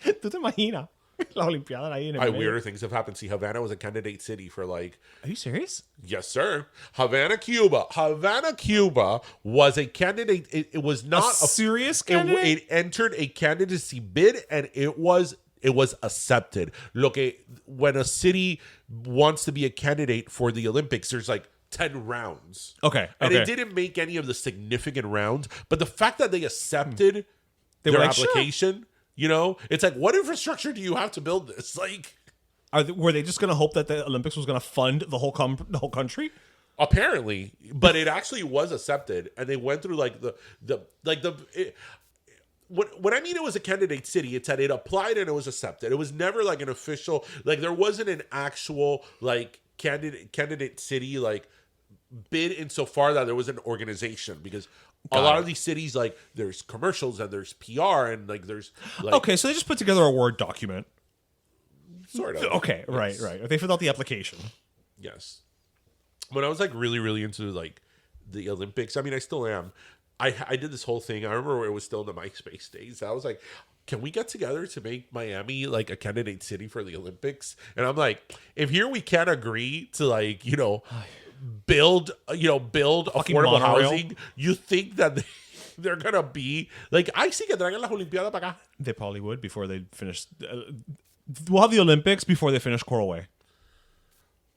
¿Tú te imaginas? La Olimpiada ahí en el medio. Weirder things have happened. See, Havana was a candidate city for like... Are you serious? Yes, sir. Havana, Cuba. Havana, Cuba was a candidate. It was not a serious candidate? It entered a candidacy bid, and it was accepted. Look, when a city wants to be a candidate for the Olympics, there's like 10 rounds. Okay. And it didn't make any of the significant rounds, but the fact that they accepted their application, it's like, what infrastructure do you have to build this? Like, were they just going to hope that the Olympics was going to fund the whole country? Apparently, but it actually was accepted, and they went through like what I mean, it was a candidate city. It's that it applied and it was accepted. It was never like an official, like there wasn't an actual like candidate city like bid insofar that there was an organization, because a lot of these cities, like there's commercials and there's PR and like there's like, okay, so they just put together a Word document. Sort of. Okay, yes. Right. They filled out the application. Yes. When I was like really, really into like the Olympics, I mean, I still am. I did this whole thing. I remember it was still in the MySpace days. I was like, can we get together to make Miami like a candidate city for the Olympics? And I'm like, if here we can't agree to like, build affordable housing, you think that they're going to be like, I sí que traigan las Olimpiadas para acá. They probably would before they finish. We'll have the Olympics before they finish Coral Way.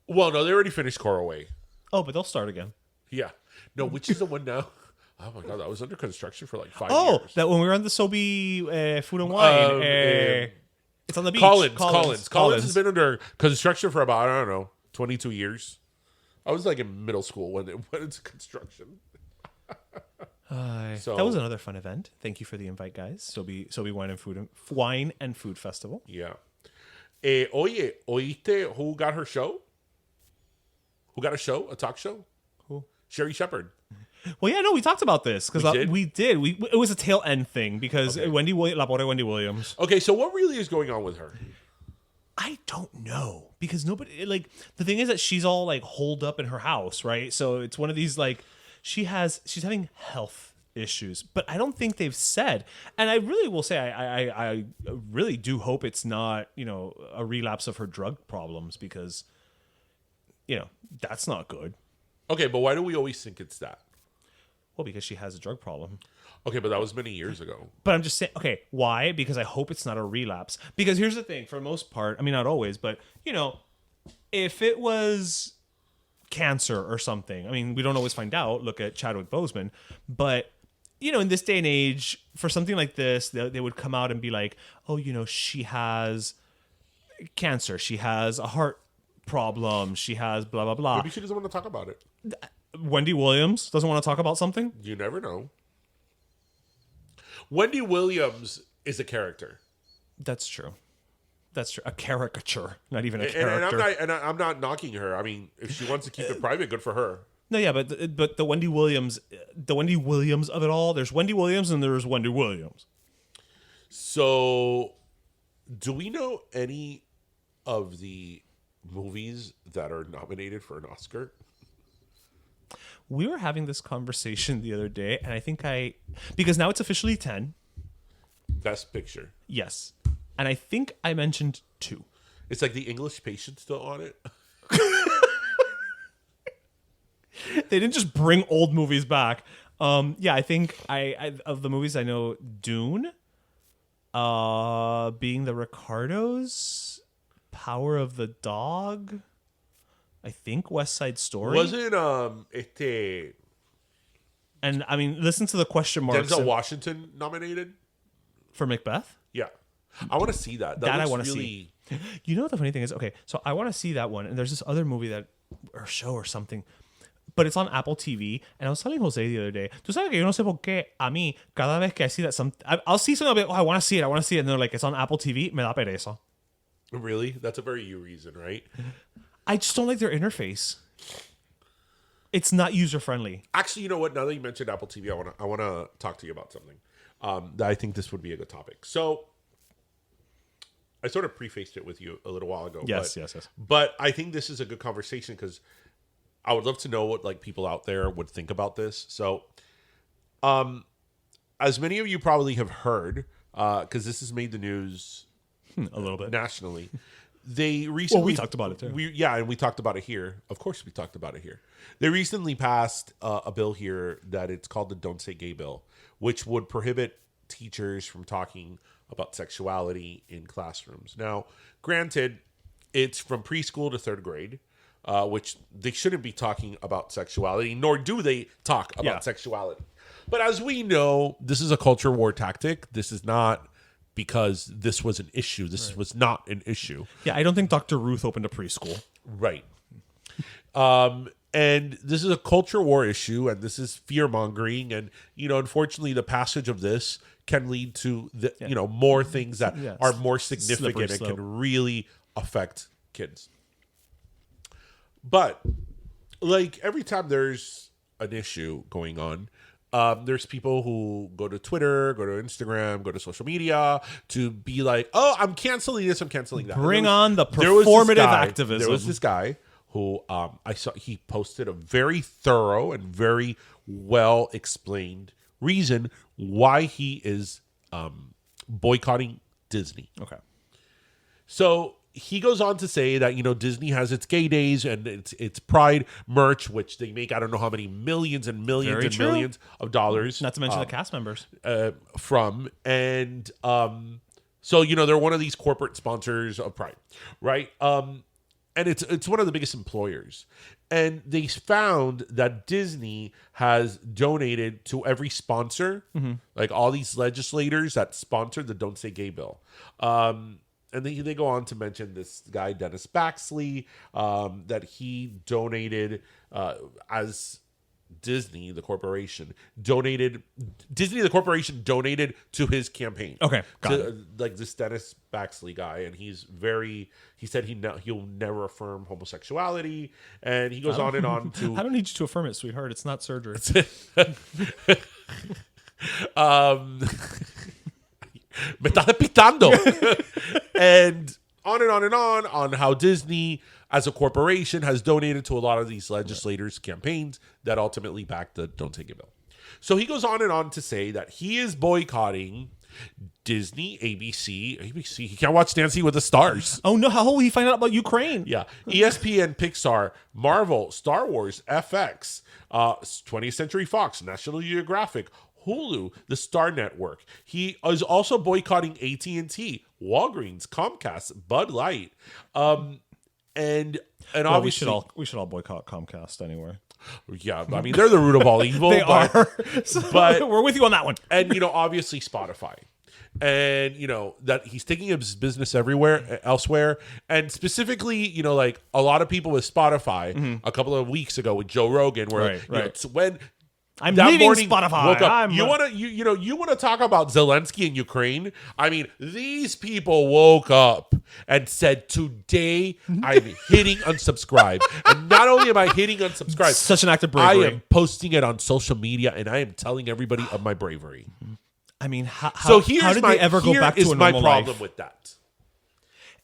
Well, no, they already finished Coral Way. Oh, but they'll start again. Yeah. No, which is the one now? Oh my God, that was under construction for like 5 years. Oh, that when we were on the Sobe Food and Wine. It's on the beach. Collins has been under construction for about, I don't know, 22 years. I was like in middle school when it went into construction. So that was another fun event. Thank you for the invite, guys. Sobe Wine and Food Festival. Yeah. Oye, ¿oíste who got her show? Who got a show? A talk show? Who? Sherry Shepherd. Well, yeah, no, we talked about this because we did. It was a tail end thing because Wendy Williams. Okay, so what really is going on with her? I don't know, because nobody, like, the thing is that she's all like holed up in her house, right? So it's one of these like she's having health issues, but I don't think they've said. And I really will say I really do hope it's not a relapse of her drug problems, because that's not good. Okay, but why do we always think it's that? Well, because she has a drug problem. Okay, but that was many years ago. But I'm just saying, okay, why? Because I hope it's not a relapse. Because here's the thing, for the most part, I mean, not always, but, if it was cancer or something, I mean, we don't always find out. Look at Chadwick Boseman. But, in this day and age, for something like this, they would come out and be like, oh, she has cancer, she has a heart problem, she has blah, blah, blah. Maybe she doesn't want to talk about it. Wendy Williams doesn't want to talk about something? You never know. Wendy Williams is a character. That's true. A caricature, not even a character. And I'm not knocking her. I mean, if she wants to keep it private, good for her. No, yeah, but the Wendy Williams of it all, there's Wendy Williams and there's Wendy Williams. So, do we know any of the movies that are nominated for an Oscar? We were having this conversation the other day, and I think because now it's officially 10. Best Picture. Yes. And I think I mentioned 2. It's like The English Patient still on it. They didn't just bring old movies back. Yeah, I think I of the movies I know, Dune, Being the Ricardos, Power of the Dog, I think West Side Story. Wasn't and I mean, listen to the question marks. Denzel Washington nominated for Macbeth? Yeah. I want to see that. That I want to see. You know what the funny thing is? Okay, so I want to see that one, and there's this other movie or show or something, but it's on Apple TV, and I was telling Jose the other day, tú sabes que yo no sé por qué a mí, cada vez que I see that I'll see something, I'll be, oh, I want to see it, and they're like, it's on Apple TV, me da pereza. Really? That's a very you reason, right? I just don't like their interface. It's not user-friendly. Actually, you know what? Now that you mentioned Apple TV, I want to talk to you about something that I think this would be a good topic. So, I sort of prefaced it with you a little while ago. Yes. But I think this is a good conversation because I would love to know what people out there would think about this. So, as many of you probably have heard, because this has made the news a little bit nationally, they recently... Well, we talked about it too. And we talked about it here. Of course we talked about it here. They recently passed a bill here that it's called the Don't Say Gay bill, which would prohibit teachers from talking about sexuality in classrooms. Now, granted, it's from preschool to 3rd grade, which they shouldn't be talking about sexuality, nor do they talk about sexuality. But as we know, this is a culture war tactic. This is not because this was an issue. This was not an issue. Yeah, I don't think Dr. Ruth opened a preschool. Right. And this is a culture war issue, and this is fear-mongering. And, unfortunately, the passage of this can lead to, more things that are more significant and can really affect kids. But, every time there's an issue going on, there's people who go to Twitter, go to Instagram, go to social media to be like, oh, I'm canceling this, I'm canceling that. Bring on the performative activism. There was this guy who I saw, he posted a very thorough and very well explained reason why he is boycotting Disney. Okay. So he goes on to say that, Disney has its gay days and its pride merch, which they make I don't know how many millions and millions millions of dollars. Not to mention the cast members. From. And so, they're one of these corporate sponsors of pride, right? And it's one of the biggest employers. And they found that Disney has donated to every sponsor, like all these legislators that sponsored the Don't Say Gay bill. And they go on to mention this guy, Dennis Baxley, that he donated as Disney, the corporation, donated to his campaign. Okay, got it. Like this Dennis Baxley guy, and he said he'll never affirm homosexuality, and he goes on and on to... I don't need you to affirm it, sweetheart. It's not surgery. Me estás despistando. And on how Disney as a corporation has donated to a lot of these legislators' campaigns that ultimately backed the Don't Take It bill. So he goes on and on to say that he is boycotting Disney, ABC. He can't watch Dancing with the Stars. Oh no, how will he find out about Ukraine? Yeah. ESPN, Pixar, Marvel, Star Wars, FX, 20th Century Fox, National Geographic, Hulu, the Star Network. He is also boycotting AT&T, Walgreens, Comcast, Bud Light, and well, obviously we should all boycott Comcast anyway. Yeah, I mean, they're the root of all evil. They but, are. So but- we're with you on that one. And, obviously Spotify. And, that he's taking his business elsewhere. And specifically, like a lot of people with Spotify a couple of weeks ago with Joe Rogan, where, Right. When I'm that leaving morning Spotify. woke up, I'm- you want to talk about Zelenskyy in Ukraine? I mean, these people woke up and said, today I'm hitting unsubscribe. And not only am I hitting unsubscribe, Such an act of I bravery. am posting it on social media and I am telling everybody of my bravery. I mean, how Here's did they ever go back to a normal my problem life? with that.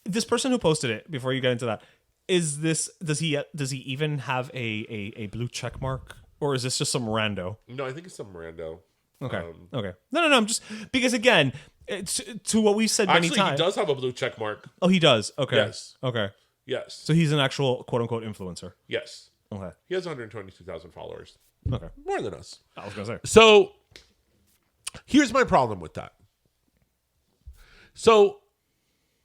This person who posted it, before you get into that, does he even have a blue check mark, or is this just some rando? No, I think it's some rando. Okay. Okay. No. I'm just because again, it's to what we've said many Actually, times. he does have a blue check mark. Oh, he does. Okay. Yes. Okay. Yes. So he's an actual quote unquote influencer. Yes. Okay. He has 122,000 followers. Okay. More than us. I was gonna say. So here's my problem with that. So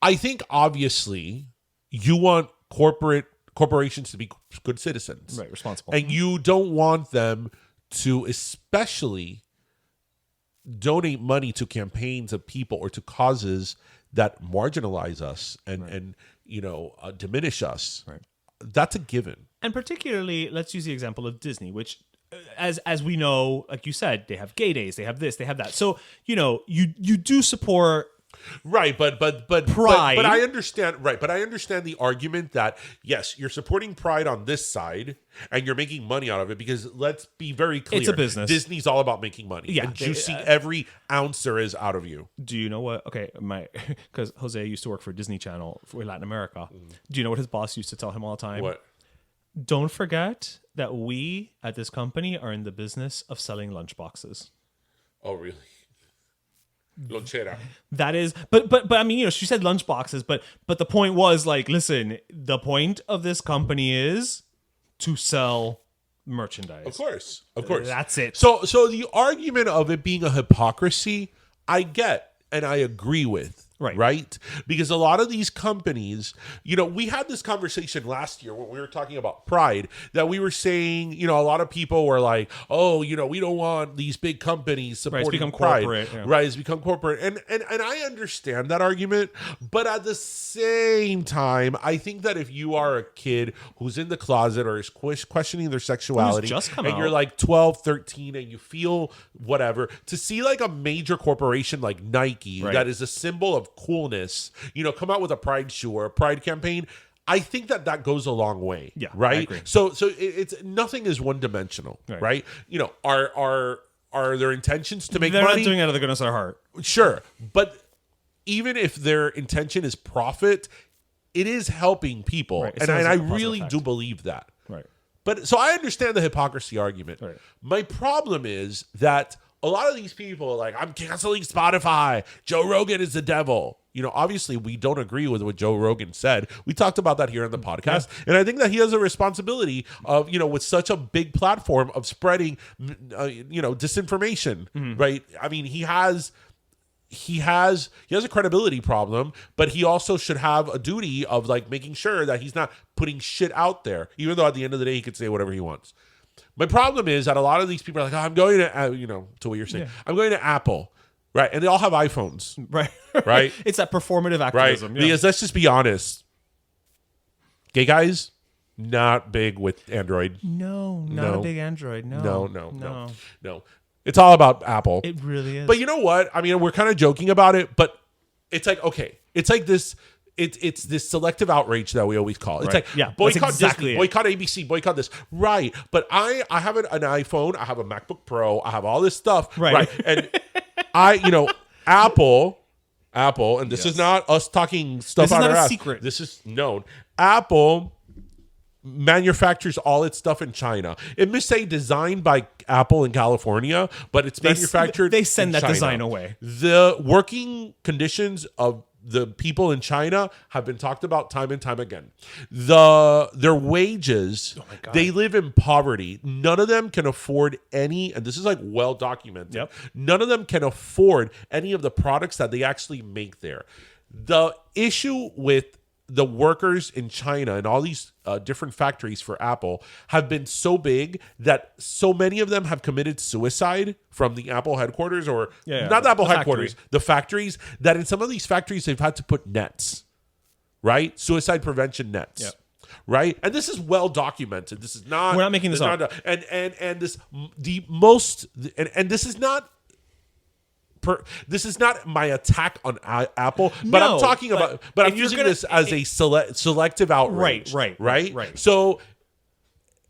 I think obviously you want corporations to be good citizens. Right. Responsible. And you don't want them to especially donate money to campaigns of people or to causes that marginalize us and diminish us. Right. That's a given. And particularly, let's use the example of Disney, which, as we know, like you said, they have gay days, they have this, they have that. So you do support. Right, but Pride. But I understand. Right, but I understand the argument that yes, you're supporting Pride on this side, and you're making money out of it because let's be very clear, It's a business. Disney's all about making money, Yeah, and juicing every ounce there is out of you. Do you know what? Okay, because Jose used to work for Disney Channel for Latin America. Do you know what his boss used to tell him all the time? What? Don't forget that we at this company are in the business of selling lunchboxes. Oh, really? Lonchera. That is, but I mean, she said lunchboxes, but the point was like, listen, the point of this company is to sell merchandise. Of course. That's it. So the argument of it being a hypocrisy, I get and I agree with. Right? Because a lot of these companies, we had this conversation last year when we were talking about Pride, that we were saying, a lot of people were like, oh, we don't want these big companies supporting become Pride. corporate, yeah. Right, it's become corporate. And I understand that argument, but at the same time, I think that if you are a kid who's in the closet or is questioning their sexuality, just come and out. you're like 12, 13, and you feel whatever, to see like a major corporation like Nike that is a symbol of coolness, come out with a Pride shoe or a Pride campaign, I think that goes a long way. Yeah, I right. agree. So it's nothing is one dimensional, right? Are their intentions to make They're money? not doing it out of the goodness of their heart. Sure, but even if their intention is profit, it is helping people, Right. It and sounds I like a positive really fact. do believe that. Right. But so I understand the hypocrisy argument. Right. My problem is that a lot of these people are like, I'm canceling Spotify. Joe Rogan is the devil. Obviously we don't agree with what Joe Rogan said. We talked about that here on the podcast. Yeah. And I think that he has a responsibility of, with such a big platform of spreading, disinformation, right? I mean, he has a credibility problem, but he also should have a duty of like making sure that he's not putting shit out there, even though at the end of the day he could say whatever he wants. My problem is that a lot of these people are like, oh, I'm going to, to what you're saying. Yeah. I'm going to Apple, right? And they all have iPhones, right? It's that performative activism, right? Yeah. Because let's just be honest, gay guys not big with Android. No, not a big Android. No. It's all about Apple. It really is. But you know what? I mean, we're kind of joking about it, but it's like, okay, it's like this. It's this selective outrage that we always call. It's like boycott Disney, boycott ABC, boycott this. Right. But I have an iPhone, I have a MacBook Pro, I have all this stuff. Right. And Apple, and this is not us talking stuff out of our ass. This is not a secret. This is known. Apple manufactures all its stuff in China. It may say designed by Apple in California, but it's manufactured They send in that China. design away. The working conditions of the people in China have been talked about time and time again. Their wages, they live in poverty. None of them can afford any, and this is like well documented. Yep. None of them can afford any of the products that they actually make there. The issue with the workers in China and all these different factories for Apple have been so big that so many of them have committed suicide from the Apple headquarters, or not the Apple headquarters, the factories, that in some of these factories they've had to put nets, right? Suicide prevention nets. Yep. Right, and this is well documented. This is not. We're not making this up. And this the most and this is not. This is not my attack on Apple, but I'm talking about. But I'm using this as a selective outrage. Right. So.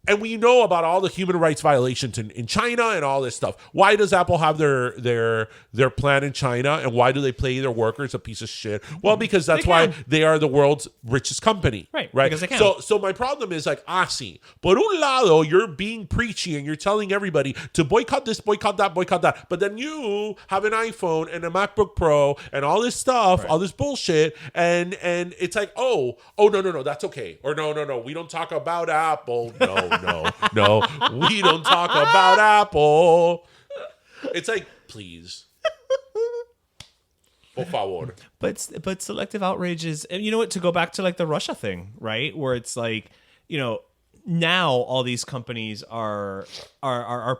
And we know about all the human rights violations in China and all this stuff. Why does Apple have their plant in China, and why do they pay their workers a piece of shit? Well, because that's why they are the world's richest company. Right. Because they can. So my problem is like, sí, por un lado, you're being preachy and you're telling everybody to boycott this, boycott that, boycott that. But then you have an iPhone and a MacBook Pro and all this stuff, all this bullshit, and it's like, no, that's okay. Or no, we don't talk about Apple. No, we don't talk about Apple. It's like, please. Por favor. But selective outrage is, and you know what, to go back to like the Russia thing, right? Where it's like, now all these companies are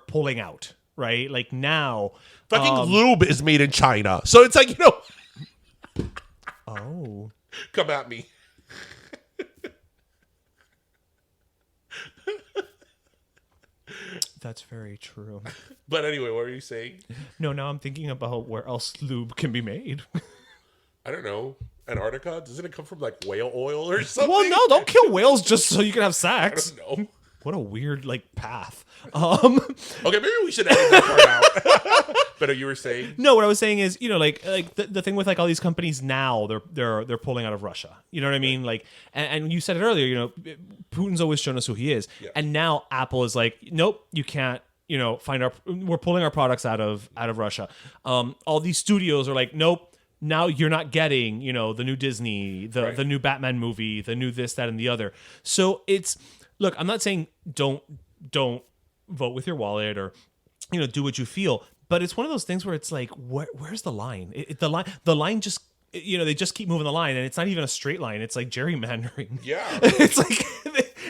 pulling out, right? Like now fucking lube is made in China. So it's like, Oh. Come at me. That's very true. But anyway, what were you saying? No, now I'm thinking about where else lube can be made. I don't know. Antarctica? Doesn't it come from like whale oil or something? Well, no, don't kill whales just so you can have sex. I don't know. What a weird path. Okay, maybe we should edit that part out. But you were saying? No, what I was saying is, the thing with like all these companies now, they're pulling out of Russia. You know what I mean? Like, and you said it earlier. Putin's always shown us who he is, and now Apple is like, nope, you can't. We're pulling our products out of Russia. All these studios are like, nope. Now you're not getting, the new Disney, the new Batman movie, the new this, that, and the other. So it's, look, I'm not saying don't vote with your wallet or, do what you feel. But it's one of those things where it's like, where's the line? The line just, they just keep moving the line, and it's not even a straight line. It's like gerrymandering. Yeah. It's like...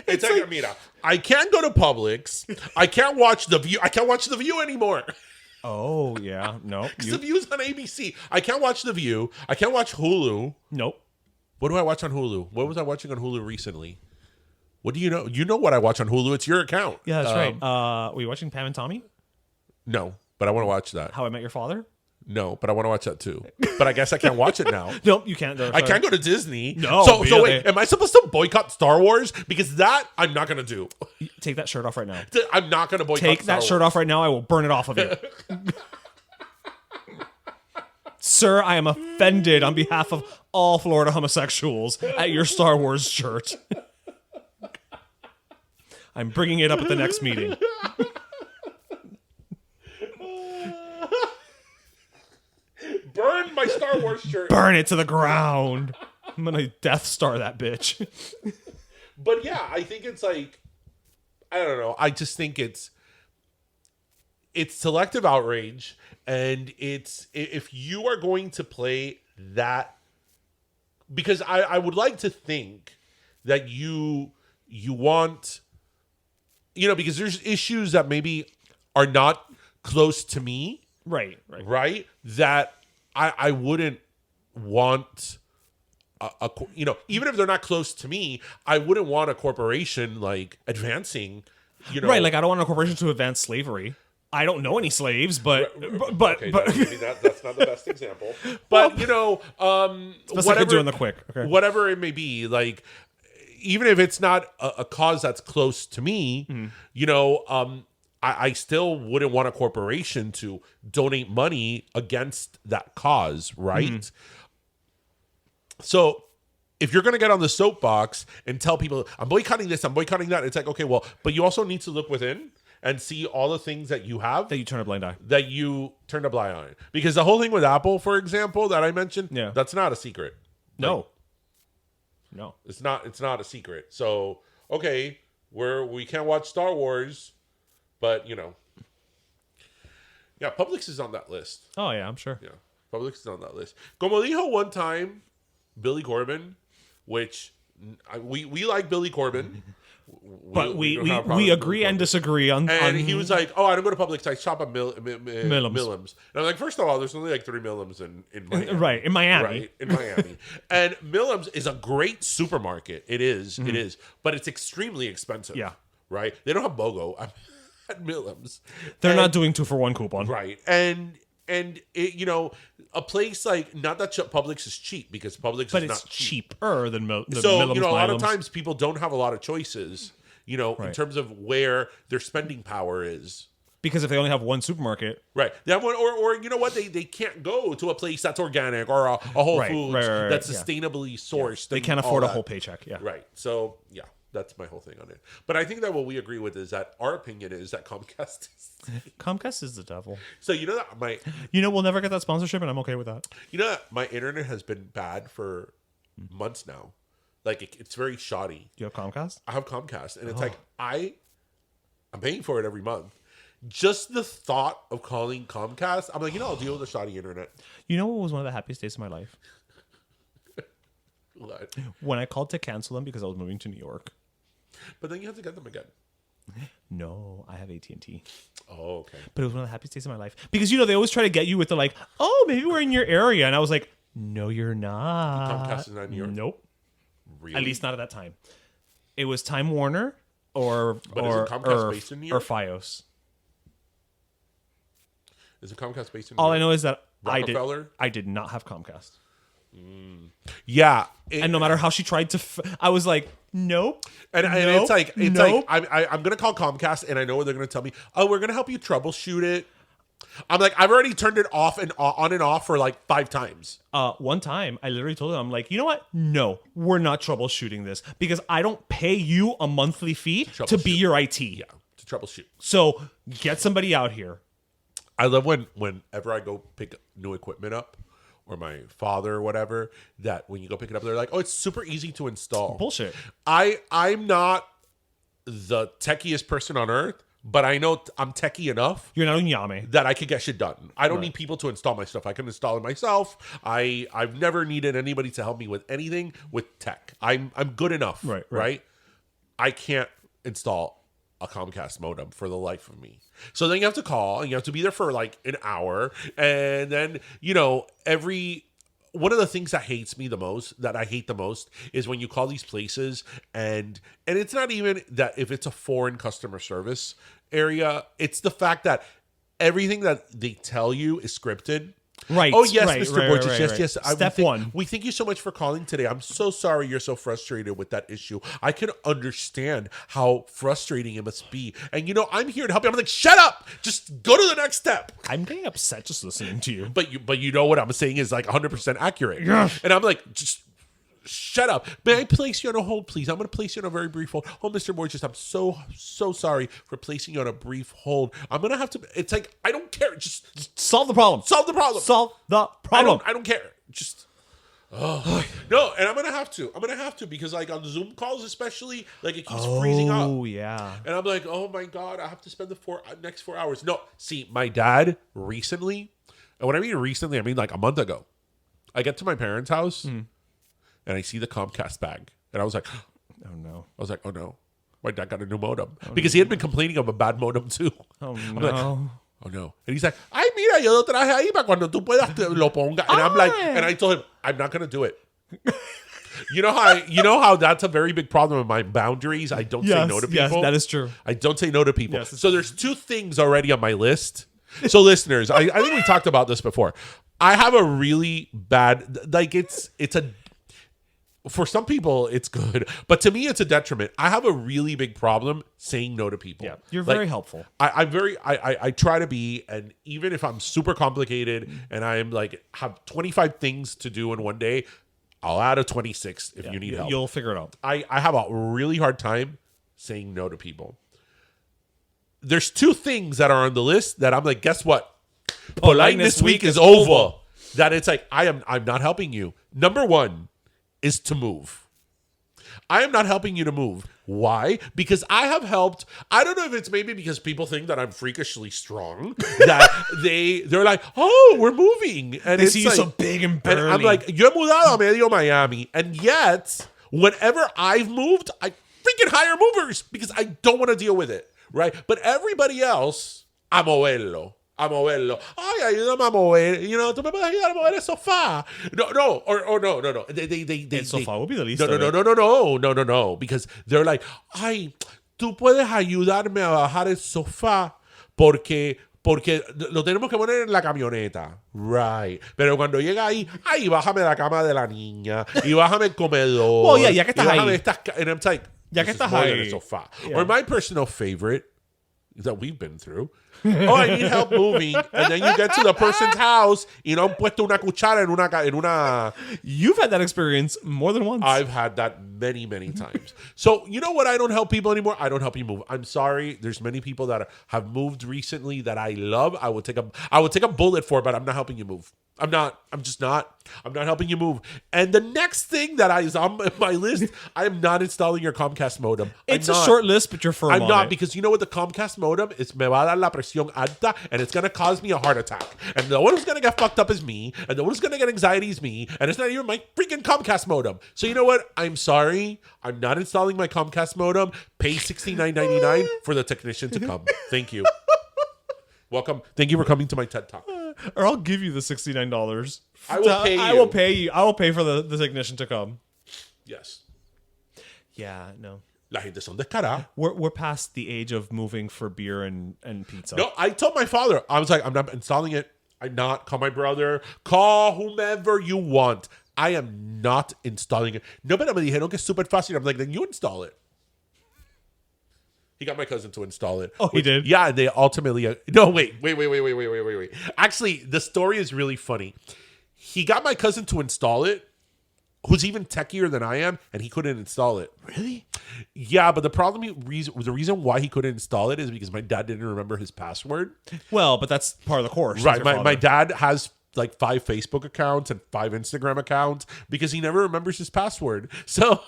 It's like, mira, I can't go to Publix. I can't watch The View. I can't watch The View anymore. Oh, yeah. No. Because The View's on ABC. I can't watch The View. I can't watch Hulu. Nope. What do I watch on Hulu? What was I watching on Hulu recently? What do you know? You know what I watch on Hulu. It's your account. Yeah, that's right. Were you watching Pam and Tommy? No, but I want to watch that. How I Met Your Father? No, but I want to watch that too. But I guess I can't watch it now. Nope, you can't. I can't go to Disney. No. So wait, am I supposed to boycott Star Wars? Because that I'm not going to do. Take that shirt off right now. I'm not going to boycott Take Star that shirt Wars. off right now. I will burn it off of you. Sir, I am offended on behalf of all Florida homosexuals at your Star Wars shirt. I'm bringing it up at the next meeting. Burn my Star Wars shirt. Burn it to the ground. I'm gonna Death Star that bitch. But yeah, I think it's like, I don't know. I just think it's selective outrage, and it's, if you are going to play that, because I would like to think that you want, because there's issues that maybe are not close to me. Right. That I wouldn't want even if they're not close to me, I wouldn't want a corporation like advancing, Right, like I don't want a corporation to advance slavery. I don't know any slaves, but okay, maybe that's not the best example. But whatever, doing the quick, okay. Whatever it may be, like even if it's not a cause that's close to me, I still wouldn't want a corporation to donate money against that cause, right? Mm-hmm. So if you're going to get on the soapbox and tell people, I'm boycotting this, I'm boycotting that, it's like, okay, well, but you also need to look within and see all the things that you have. That you turn a blind eye. That you turn a blind eye. Because the whole thing with Apple, for example, that I mentioned, that's not a secret. No. It's not a secret. So, okay, we can't watch Star Wars. But, yeah, Publix is on that list. Oh, yeah, I'm sure. Yeah, Publix is on that list. Como dijo one time, Billy Corbin, which we like Billy Corbin. But we don't have a problem with agree Billy and Corbin. disagree on. And he was like, "Oh, I don't go to Publix. I shop at Millam's. Millam's." And I'm like, first of all, there's only like 3 Millam's in Miami. Right, in Miami. Right, in Miami. And Millam's is a great supermarket. It is. Mm-hmm. It is. But it's extremely expensive. Yeah. Right? They don't have BOGO at Millam's. They're not doing 2-for-1 coupon. Right. And it, a place like, not that Publix is cheap, because Publix But is it's not cheap. cheaper than the So, Millam's, a lot of Millam's. times people don't have a lot of choices, in Right. terms of where their spending power is. Because if they only have one supermarket, Right. They have one, or you know what? They can't go to a place that's organic or a Whole Right, Foods right, that's yeah. sustainably sourced. they and can't all afford a that. whole paycheck. Yeah. Right. So, yeah, that's my whole thing on it. But I think that what we agree with is that our opinion is that Comcast is... Comcast is the devil. So, that We'll never get that sponsorship, and I'm okay with that. that my internet has been bad for months now. Like, it's very shoddy. Do you have Comcast? I have Comcast, and it's like I'm paying for it every month. Just the thought of calling Comcast, I'm like, I'll deal with the shoddy internet. You know what was one of the happiest days of my life? What? When I called to cancel them because I was moving to New York. But then you have to get them again. No, I have AT&T. Oh, okay. But it was one of the happiest days of my life. Because, they always try to get you with the like, oh, maybe we're in your area. And I was like, no, you're not. Comcast is not in New York? Nope. Really? At least not at that time. It was Time Warner or But isn't Comcast based in New York? or Fios. Is it Comcast based in New All York? I know is that Rockefeller? I did not have Comcast. Yeah. And no matter how she tried to, I was like, nope. And nope, it's like nope. I'm gonna call Comcast, and I know what they're gonna tell me. Oh, we're gonna help you troubleshoot it. I'm like, I've already turned it off and on and off for like 5 times. One time, I literally told them, I'm like, you know what? No, we're not troubleshooting this because I don't pay you a monthly fee to be your IT. Yeah, to troubleshoot. So get somebody out here. I love whenever I go pick new equipment up, or my father or whatever, that when you go pick it up, they're like, oh, it's super easy to install. Bullshit. I'm not the techiest person on earth, but I know I'm techie enough You're not Unyame. that I could get shit done. I don't need people to install my stuff. I can install it myself. I've never needed anybody to help me with anything with tech. I'm good enough. Right? I can't install a Comcast modem for the life of me. So then you have to call, and you have to be there for like an hour. And then, one of the things that I hate the most is when you call these places and it's not even that if it's a foreign customer service area, it's the fact that everything that they tell you is scripted. Right. Oh, yes, right, Mr. right, Borges. right, yes, right. yes. Step one. We thank you so much for calling today. I'm so sorry you're so frustrated with that issue. I can understand how frustrating it must be. And, I'm here to help you. I'm like, shut up. Just go to the next step. I'm getting upset just listening to you. But you know what I'm saying is like 100% accurate. Yes. And I'm like, just shut up. May I place you on a hold, please? I'm going to place you on a very brief hold. Oh, Mr. Borges, I'm so sorry for placing you on a brief hold. I'm going to have to, it's like, I don't care. Just solve the problem. solve the problem. Solve the problem. I don't care. Just, no, and I'm going to have to because like on Zoom calls especially, like it keeps freezing up. Oh, yeah. And I'm like, oh my God, I have to spend the next 4 hours. No, see, my dad recently, and when I mean recently, I mean like a month ago, I get to my parents' house and I see the Comcast bag. And I was like, Oh, no. oh no, my dad got a new modem. Because he had been complaining of a bad modem too. Oh, I'm no. like, oh no. And he's like, ay, mira, yo lo traje ahí para cuando tú puedas te lo ponga. And I'm like, and I told him, I'm not going to do it. You know how that's a very big problem with my boundaries. I don't say no to people. Yes, that is true. I don't say no to people. Yes, so there's 2 things already on my list. So listeners, I think we talked about this before. I have a really bad, like for some people it's good, but to me it's a detriment. I have a really big problem saying no to people. Yeah, you're Like, very helpful. I try to be, and even if I'm super complicated and I'm like have 25 things to do in one day, I'll add a 26 if you need help. You'll figure it out. I have a really hard time saying no to people. There's 2 things that are on the list that I'm like, guess what? Politeness week is over. That it's like, I'm not helping you. Number 1 is to move. I am not helping you to move. Why? Because I have helped. I don't know if it's maybe because people think that I'm freakishly strong, that they're like, oh, we're moving. And They it's see you like, so big and burly. and I'm like, yo he mudado a medio Miami. And yet, whenever I've moved, I freaking hire movers because I don't want to deal with it, right? But everybody else, a moverlo. Ay, ayúdame a mover. You know, tú me puedes ayudar a mover el sofá. No. El sofá will be the least No. Because they're like, ay, tú puedes ayudarme a bajar el sofá porque lo tenemos que poner en la camioneta. Right. Pero cuando llega ahí, ay, bájame la cama de la niña y bájame el comedor. Well, yeah, ya que estás ahí. And I'm like, Ya que this is estás more than ahí. a sofá. Yeah. Or my personal favorite that we've been through. Oh, I need help moving. And then you get to the person's house y no han puesto una cuchara en una... You've had that experience more than once. I've had that many times. So, you know what? I don't help people anymore. I don't help you move. I'm sorry. There's many people that have moved recently that I love. I would take a bullet for, but I'm not helping you move. I'm not helping you move. And the next thing that is on my list, I am not installing your Comcast modem. It's a short list, but you're firm I'm on not, it. because you know what the Comcast modem is? Me va a dar la presión alta, and it's going to cause me a heart attack. And the one who's going to get fucked up is me, and the one who's going to get anxiety is me, and it's not even my freaking Comcast modem. So you know what? I'm sorry. I'm not installing my Comcast modem. Pay $69.99 for the technician to come. Thank you. Welcome. Thank you for coming to my TED Talk. Or I'll give you the $69. I will pay you. I will pay you. I will pay for the technician to come. Yes. Yeah, no. La gente son descaradas. We're past the age of moving for beer and pizza. No, I told my father, I was like, I'm not installing it. I'm not. Call my brother. Call whomever you want. I am not installing it. No, pero me dijeron que es super fácil. I'm like, then you install it. He got my cousin to install it. Oh, he did? Yeah, and they ultimately... No, wait. Actually, the story is really funny. He got my cousin to install it, who's even techier than I am, and he couldn't install it. Really? Yeah, but the reason why he couldn't install it is because my dad didn't remember his password. Well, but that's part of the course. Right. My dad has like 5 Facebook accounts and 5 Instagram accounts because he never remembers his password. So...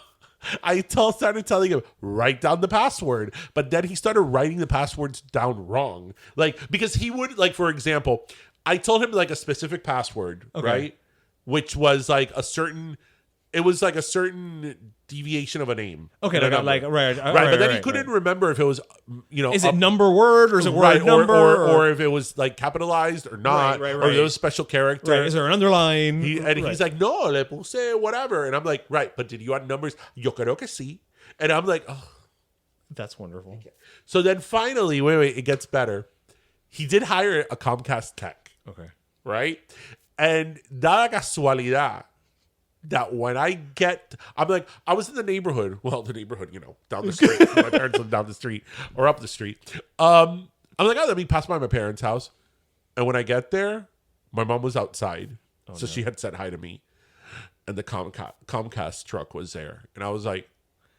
I started telling him, write down the password. But then he started writing the passwords down wrong. Like, because he would, like, for example, I told him like a specific password, right? Which was like a certain deviation of a name. Okay, right. But then he couldn't remember if it was, is it number word or is it word number? Or if it was like capitalized or not, right. or if it was special character. Right. Is there an underline? He's like, no, le puse whatever. And I'm like, right, but did you add numbers? Yo creo que sí. And I'm like, oh. That's wonderful. Okay. So then finally, wait, it gets better. He did hire a Comcast tech. Okay. Right? And da casualidad that when I'm like, I was in the neighborhood, down the street. My parents live down the street or up the street. I'm like, let me pass by my parents' house. And when I get there, my mom was outside. So she had said hi to me. And the Comcast truck was there. And I was like,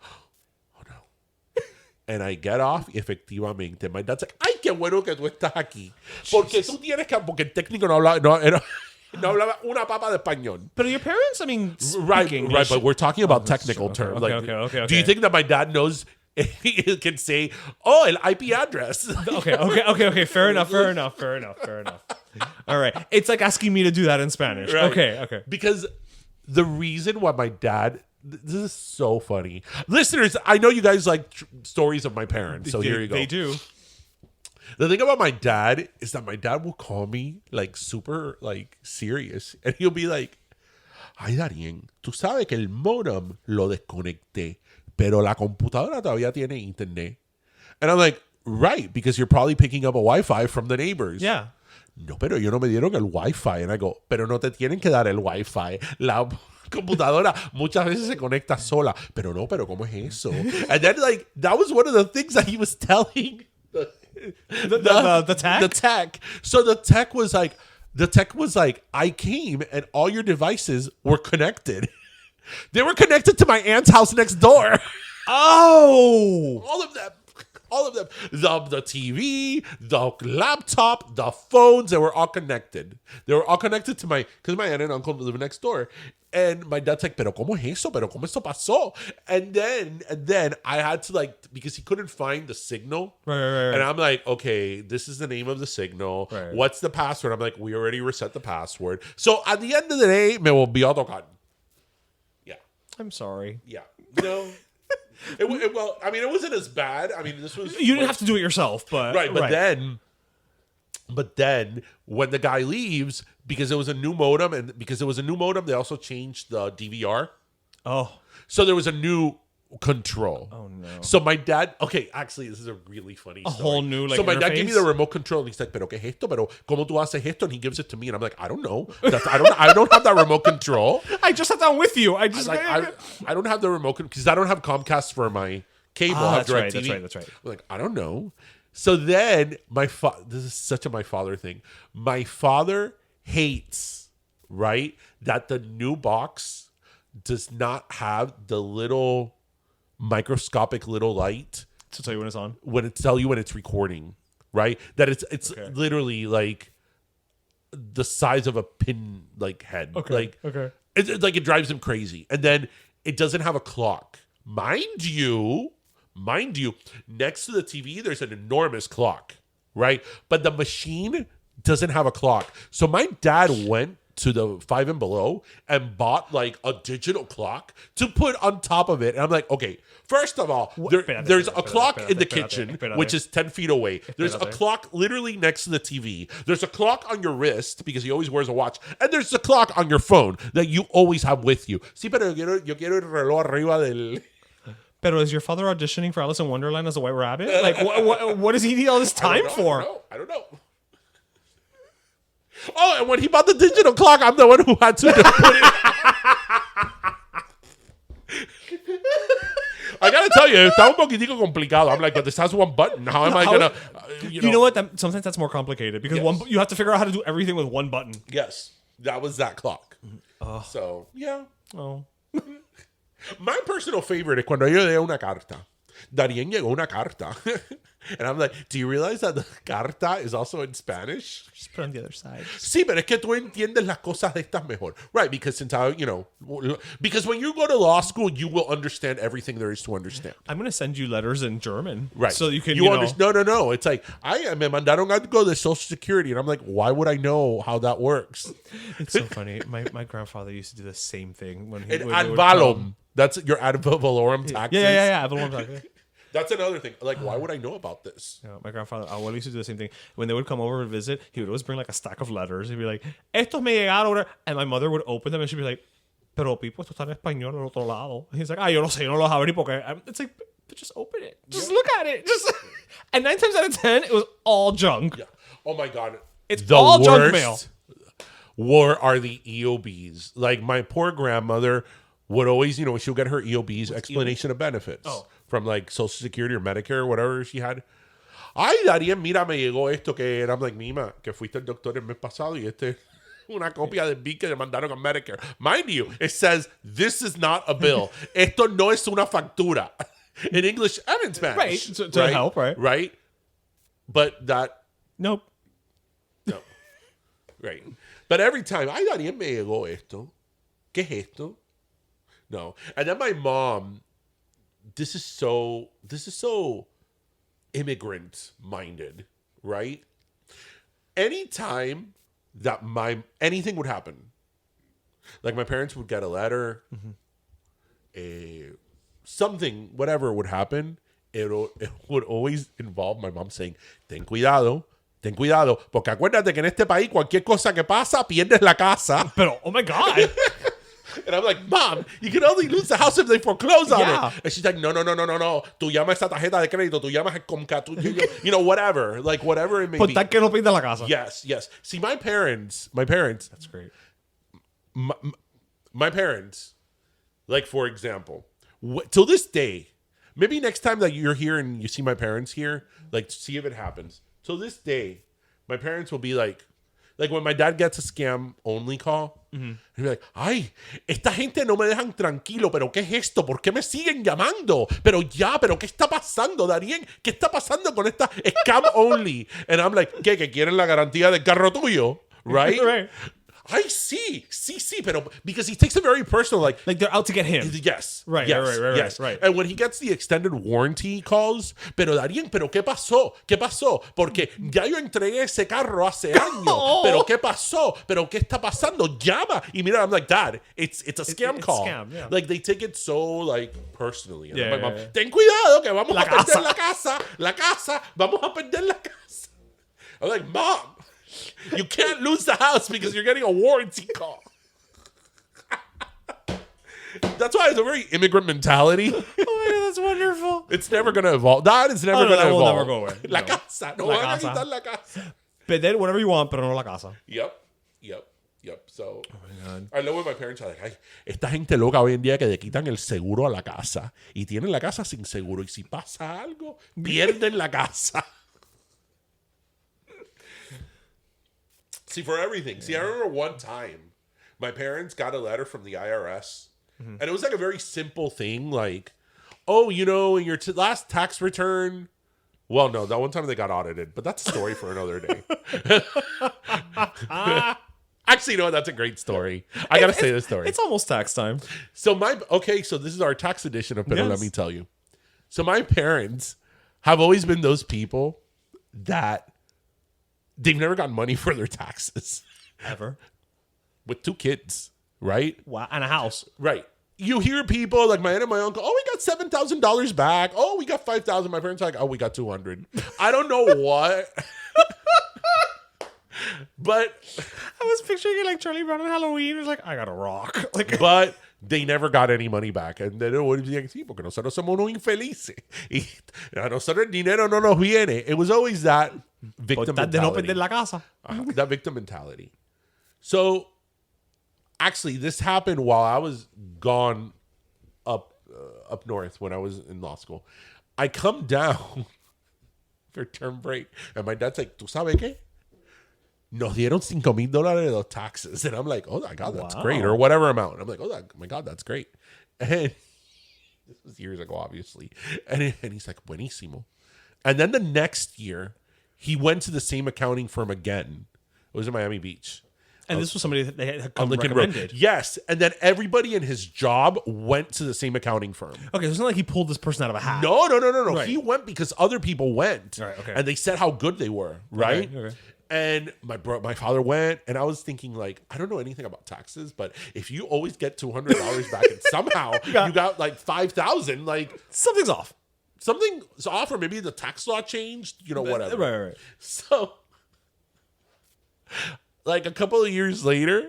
oh no. And I get off, efectivamente. My dad's like, ay, qué bueno que tú estás aquí. Porque tú tienes que, porque el técnico no habla, no hablaba una papa de español. But your parents, I mean, right, but we're talking about technical terms. terms. Okay. Do you think that my dad knows he can say, oh, el IP address? Okay. Fair enough. All right. It's like asking me to do that in Spanish. Right. Okay. Because the reason why my dad... This is so funny. Listeners, I know you guys like stories of my parents, so here you go. They do. The thing about my dad is that my dad will call me like super like serious, and he'll be like, "Ay, Darien, tú sabes que el modem lo desconecté, pero la computadora todavía tiene internet." And I'm like, "Right, because you're probably picking up a Wi-Fi from the neighbors." Yeah. No, pero yo no me dieron el Wi-Fi. And I go, pero no te tienen que dar el Wi-Fi. La computadora muchas veces se conecta sola. Pero ¿cómo es eso? And then like that was one of the things that he was telling the tech? The tech. So the tech was like, I came and all your devices were connected. They were connected to my aunt's house next door. Oh! All of them. The TV, the laptop, the phones, they were all connected. They were all connected to because my aunt and uncle live next door. And my dad's like, pero ¿cómo es eso? Pero ¿cómo esto pasó? And then I had to like, because he couldn't find the signal. Right. And I'm like, okay, this is the name of the signal. Right. What's the password? I'm like, we already reset the password. So at the end of the day, me volvió a tocar. Yeah. I'm sorry. Yeah. No. Well, I mean, it wasn't as bad. I mean, this was... You didn't have to do it yourself, but... Right, but then when the guy leaves, because it was a new modem, they also changed the DVR. Oh. So there was a new control. Oh, no. So my dad... Okay, actually, this is a really funny story. whole new, So my dad gave me interface? the remote control, and he's like, pero ¿qué es esto? Pero ¿cómo tú haces esto? And he gives it to me, and I'm like, I don't know. I don't have that remote control. I just sat down with you. I don't have the remote because I don't have Comcast for my cable. I have DirecTV. That's right. I'm like, I don't know. So then this is such a my father thing. My father hates, right, that the new box does not have the little microscopic little light To tell you when it's on. tell you when it's recording, right? That it's literally like the size of a pin like head. Okay. It's like it drives him crazy. And then it doesn't have a clock. Mind you, next to the TV there's an enormous clock, right? But the machine doesn't have a clock. So my dad went to the 5 and Below and bought like a digital clock to put on top of it. And I'm like, okay, first of all, there's a clock in the kitchen, which is 10 feet away. There's a clock literally next to the TV. There's a clock on your wrist because he always wears a watch. And there's a clock on your phone that you always have with you. Sí, pero yo quiero el reloj arriba del... Pero is your father auditioning for Alice in Wonderland as a White Rabbit? Like, what does he need all this time for? I don't know. Oh, and when he bought the digital clock, I'm the one who had to put it. I gotta tell you, está un poquitico complicado. I'm like, but this has one button. How am I gonna? You know what? Sometimes that's more complicated because you have to figure out how to do everything with one button. Yes, that was that clock. So yeah. Oh. My personal favorite is cuando yo leo una carta. Darien llegó una carta. And I'm like, do you realize that the carta is also in Spanish? Just put it on the other side. Sí, pero es que tú entiendes las cosas de estas mejor. Right, because because when you go to law school, you will understand everything there is to understand. I'm going to send you letters in German. Right. So you can, No. It's like, me mandaron algo de Social Security. And I'm like, why would I know how that works? It's so funny. My grandfather used to do the same thing. When ad valorem. That's your ad valorem taxes. Yeah. Ad valorem taxes. That's another thing. Like, why would I know about this? Yeah, my grandfather, abuelo used to do the same thing. When they would come over and visit, he would always bring like a stack of letters. He'd be like, estos me llegaron. And my mother would open them and she'd be like, pero Pipo, esto está en español al otro lado. And he's like, yo no sé, yo no lo abrí porque... It's like, but just open it. Just look at it. And 9 times out of 10, it was all junk. Yeah. Oh my God. It's the all junk mail. Are the EOBs. Like, my poor grandmother would always, she'll get her EOBs, explanation of benefits. Oh. From like Social Security or Medicare or whatever she had. Ay, Darien, mira, me llegó esto que era. I'm like, Mima, que fuiste al doctor el mes pasado y una copia del bill que le mandaron a Medicare. Mind you, it says, this is not a bill. Esto no es una factura. In English and in Spanish. Right, to help, right? Right? But that... Nope. No. Right. But every time, ay, Darien, me llegó esto. ¿Qué es esto? No. And then my mom... This is so immigrant minded, right? Anytime that anything would happen, like my parents would get a letter, something, whatever would happen, it would always involve my mom saying, ten cuidado, porque acuérdate que en este país cualquier cosa que pasa, pierdes la casa. Pero, oh my God. And I'm like, Mom, you can only lose the house if they foreclose on it. And she's like, no. Tú llamas esa tarjeta de crédito. Tú llamas a Comcast. Whatever. Like, whatever it may be. Por que no pinta la casa. Yes. See, my parents. That's great. My parents, like, for example, till this day, maybe next time that you're here and you see my parents here, like, see if it happens. Till this day, my parents will be like when my dad gets a scam only call, he'll be like, ay, esta gente no me dejan tranquilo, pero ¿qué es esto? ¿Por qué me siguen llamando? Pero ¿qué está pasando, Darien? ¿Qué está pasando con esta scam only? And I'm like, ¿qué? ¿Que quieren la garantía del carro tuyo? Right? Right. I see, pero because he takes it very personal, like they're out to get him. yes, Right, yes, right. yes. Right. And when he gets the extended warranty calls, pero Darien, pero qué pasó, porque ya yo entregué ese carro hace años, pero qué pasó, pero qué está pasando, llama. Y mira, I'm like, Dad, it's a scam call. Scam, yeah. Like they take it so like personally. And Yeah, my mom, yeah. ten cuidado que vamos La a perder casa. la casa, vamos a perder la casa. I'm like, Mom, you can't lose the house because you're getting a warranty call. That's why it's a very immigrant mentality. Oh my God, that's wonderful. It's never going to evolve. That is never going to that evolve. will never go away. La No. casa. No La van a casa. quitar la casa. Pedir whatever you want, pero no la casa. Yep. So, Oh my God. I love when my parents are like, ay, esta gente loca hoy en día que le quitan el seguro a la casa y tienen la casa sin seguro y si pasa algo, pierden la casa. See, for everything. See, I remember one time my parents got a letter from the IRS and it was like a very simple thing like, oh, you know, in your last tax return. Well, no, that one time they got audited, but that's a story for another day. Actually, you know what? That's a great story. I got to say this story. It's almost tax time. So so this is our tax edition of Pero Yes. Let Me Tell You. So my parents have always been those people that they've never gotten money for their taxes. Ever. With 2 kids, right? Wow. And a house. Right. You hear people like my aunt and my uncle, oh, we got $7,000 back. Oh, we got $5,000. My parents are like, oh, we got 200. I don't know what. But I was picturing it like Charlie Brown on Halloween. It was like, I got a rock. Like, but they never got any money back. And then it would be like, sí, porque nosotros somos unos infelices. Y a nosotros el dinero no nos viene. It was always that victim de no perder mentality. la casa. That victim mentality. So, actually, this happened while I was gone up north when I was in law school. I come down for term break, and my dad's like, ¿Tú sabes qué? Nos dieron $5,000 de los taxes. And I'm like, oh my God, that's Wow. great. Or whatever amount. I'm like, oh my God, that's great. And this was years ago, obviously. And he's like, buenísimo. And then the next year, he went to the same accounting firm again. It was in Miami Beach. And this was somebody that they had On come Lincoln recommended. Road. Yes. And then everybody in his job went to the same accounting firm. Okay, so it's not like he pulled this person out of a hat. No. Right. He went because other people went. Right, okay. And they said how good they were, right? Okay. And my father went, and I was thinking, like, I don't know anything about taxes, but if you always get $200 back and somehow you got like $5,000, like Something's off. something's off, or maybe the tax law changed, whatever. Right. So, like a couple of years later,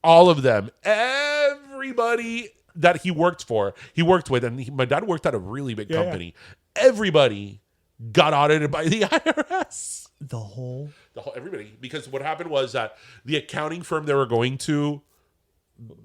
all of them, everybody that he worked with, and my dad worked at a really big company. Everybody got audited by the IRS. The whole Everybody, because what happened was that the accounting firm they were going to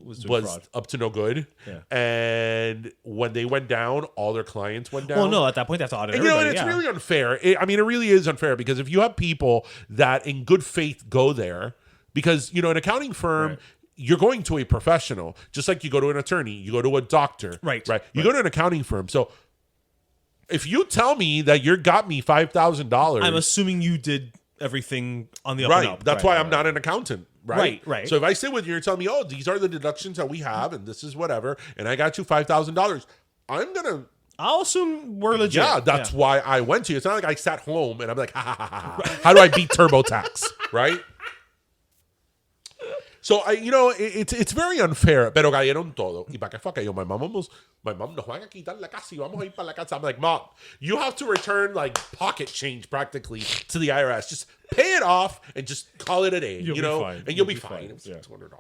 was fraud. up to no good. Yeah. And when they went down, all their clients went down. Well, no, at that point, they have to audit And, and everybody. it's really unfair. It really is unfair because if you have people that in good faith go there, because, an accounting firm, Right. you're going to a professional, just like you go to an attorney, you go to a doctor. Right. You go to an accounting firm. So if you tell me that you got me $5,000. I'm assuming you did everything on the up and up. That's why I'm not an accountant. Right. So if I sit with you and you're telling me, oh, these are the deductions that we have and this is whatever, and I got you $5,000, I'll assume we're legit. Yeah, that's why I went to you. It's not like I sat home and I'm like, ha. How do I beat TurboTax? Right? So it's very unfair, pero cayeron todo. Y para qué fue aquello? My mom nos van a quitar la casa y vamos a ir para la casa. I'm like, Mom, you have to return like pocket change practically to the IRS. Just pay it off and just call it a day. You'll be fine. And you'll be fine. It was Yeah. $200,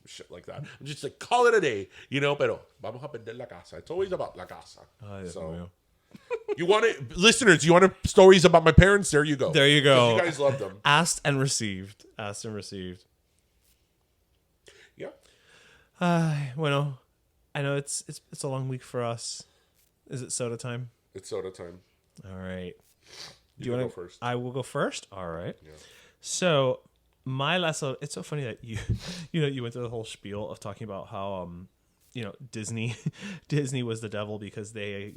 shit like that. I'm just like, call it a day. Pero vamos a perder la casa. It's always about la casa. You want it, listeners? You want stories about my parents? There you go. There you go. You guys love them. Asked and received. Yeah. Bueno, I know it's a long week for us. Is it soda time? It's soda time. All right. You want to go first? I will go first. All right. Yeah. So my lesson. It's so funny that you went through the whole spiel of talking about how Disney was the devil because they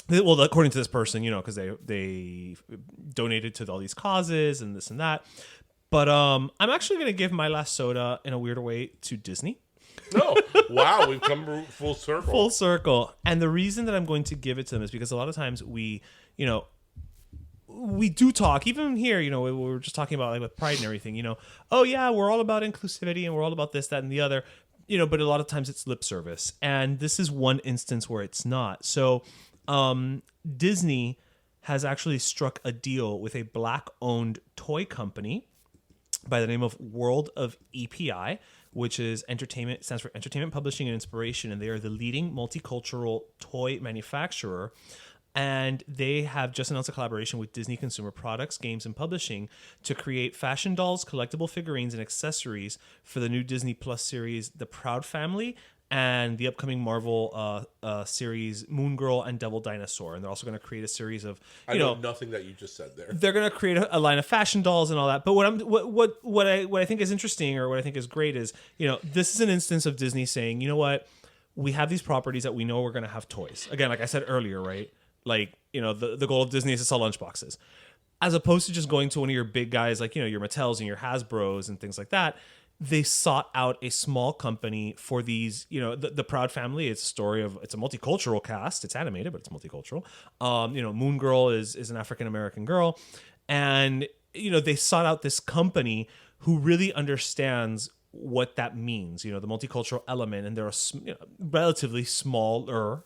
well, according to this person, because they donated to all these causes and this and that. But I'm actually going to give my last soda in a weird way to Disney. No. Wow, we've come full circle. Full circle. And the reason that I'm going to give it to them is because a lot of times we do talk, even here, we were just talking about like with pride and everything, oh yeah, we're all about inclusivity and we're all about this, that, and the other, but a lot of times it's lip service. And this is one instance where it's not. So Disney has actually struck a deal with a Black-owned toy company by the name of World of EPI, which is entertainment, stands for Entertainment Publishing and Inspiration, and they are the leading multicultural toy manufacturer. And they have just announced a collaboration with Disney Consumer Products, Games, and Publishing to create fashion dolls, collectible figurines, and accessories for the new Disney Plus series, The Proud Family, and the upcoming Marvel series, Moon Girl and Devil Dinosaur. And they're also going to create a series of, I know nothing that you just said there. They're going to create a line of fashion dolls and all that. But what I think is interesting, or what I think is great, is this is an instance of Disney saying, you know what, we have these properties that we know we're going to have toys. Again, like I said earlier, right? Like, the goal of Disney is to sell lunchboxes, as opposed to just going to one of your big guys, like, your Mattels and your Hasbros and things like that. They sought out a small company for these, the Proud Family. It's a story of, it's a multicultural cast. It's animated, but it's multicultural. Moon Girl is an African-American girl. And, they sought out this company who really understands what that means, the multicultural element. And they're a relatively smaller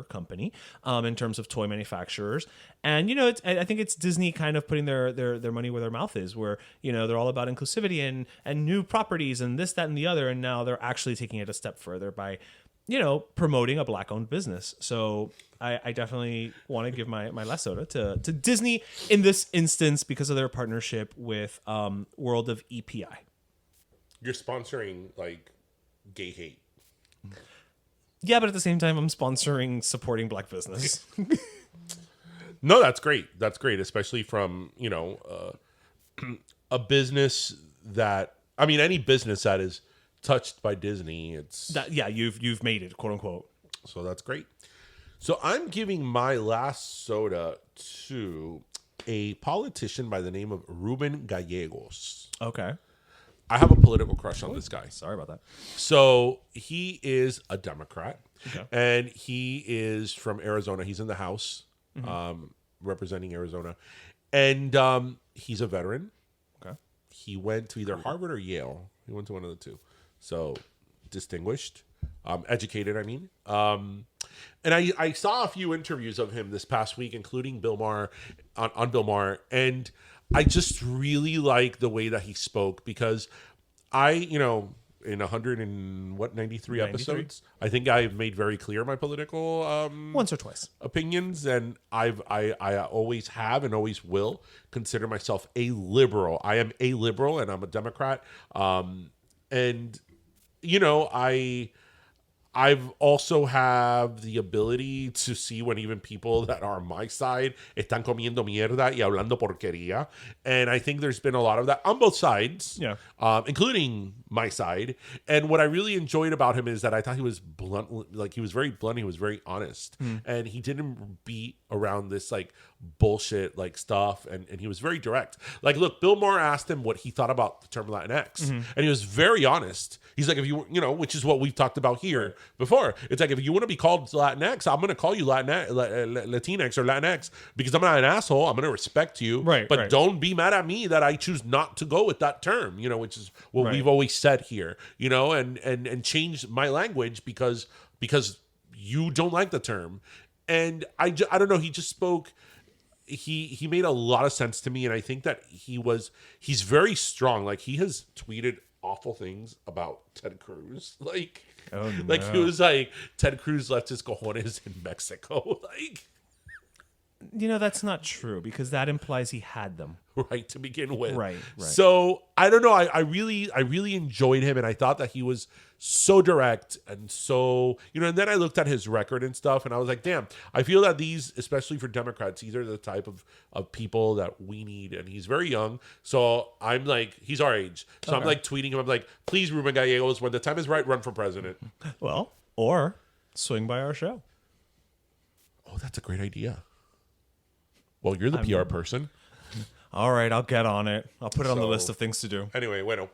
company in terms of toy manufacturers. And, I think it's Disney kind of putting their money where their mouth is, where, they're all about inclusivity and new properties and this, that, and the other. And now they're actually taking it a step further by, promoting a Black-owned business. So I definitely want to give my last soda to Disney in this instance because of their partnership with World of EPI. You're sponsoring, like, gay hate. Yeah, but at the same time, I'm supporting Black business. No, that's great. That's great, especially from, a business that, any business that is touched by Disney. You've made it, quote unquote. So that's great. So I'm giving my last soda to a politician by the name of Ruben Gallegos. Okay. I have a political crush on this guy. Sorry about that. So he is a Democrat, okay. And he is from Arizona. He's in the House, representing Arizona, and he's a veteran. Okay. He went to either Harvard or Yale. He went to one of the two. So distinguished, educated, and I saw a few interviews of him this past week, including Bill Maher on Bill Maher, and I just really like the way that he spoke because in 93 episodes, I think I've made very clear my political once or twice opinions, and I always have and always will consider myself a liberal. I am a liberal and I'm a Democrat, and I've also have the ability to see when even people that are on my side están comiendo mierda y hablando porquería. And I think there's been a lot of that on both sides, including my side. And what I really enjoyed about him is that I thought he was blunt, like he was very blunt, he was very honest. And he didn't beat around this like bullshit like stuff. And he was very direct. Like, look, Bill Maher asked him what he thought about the term Latinx. And he was very honest. He's like, if you which is what we've talked about here before. It's like, if you want to be called Latinx, I'm going to call you Latinx or Latinx because I'm not an asshole. I'm going to respect you. But don't be mad at me that I choose not to go with that term, which is what we've always said here, and change my language because you don't like the term. And I don't know. He just spoke. He made a lot of sense to me. And I think that he's very strong. Like, he has tweeted awful things about Ted Cruz. Like he was like, Ted Cruz left his cojones in Mexico. Like, that's not true because that implies he had them. Right, to begin with. Right. So I don't know. I really enjoyed him, and I thought that he was so direct and so, and then I looked at his record and stuff, and I was like, damn, I feel that these, especially for Democrats, these are the type of people that we need. And he's very young. So I'm like, he's our age. So I'm like tweeting him. I'm like, please, Ruben Gallegos, when the time is right, run for president. Well, or swing by our show. Oh, that's a great idea. Well, you're the PR person. All right, I'll get on it. I'll put it on the So- list of things to do. Anyway, bueno.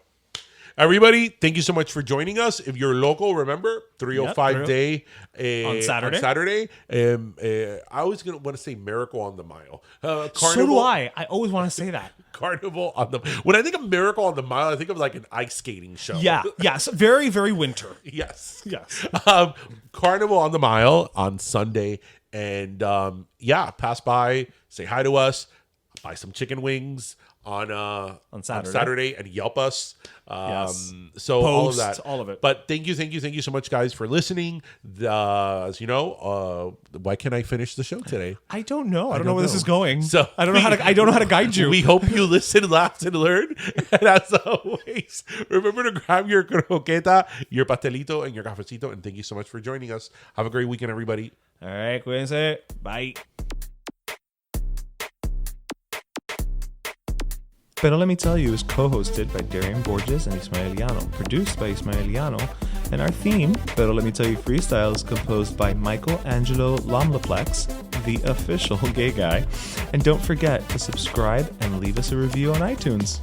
Everybody, thank you so much for joining us. If you're local, remember 305 day On Saturday. On Saturday. I was gonna want to say Miracle on the Mile. So do I. I always want to say that. Carnival on the. When I think of Miracle on the Mile, I think of like an ice skating show. Yeah. Yes. Very, very winter. Yes. Yes. Carnival on the Mile on Sunday, and pass by, say hi to us, buy some chicken wings on Saturday, and Yelp us. Yes. So Post, all of that, all of it. But thank you so much, guys, for listening. As you know, why can't I finish the show today? I don't know. I don't know where this is going. So I don't know how to guide you. We hope you listen, laugh, and learn. And as always, remember to grab your croqueta, your pastelito, and your cafecito. And thank you so much for joining us. Have a great weekend, everybody. All right, cuídense. Bye. Pero Let Me Tell You is co-hosted by Darian Borges and Ismaeliano, produced by Ismaeliano, and our theme, Pero Let Me Tell You Freestyle, is composed by Michael Angelo Lomlaplex, the official gay guy. And don't forget to subscribe and leave us a review on iTunes.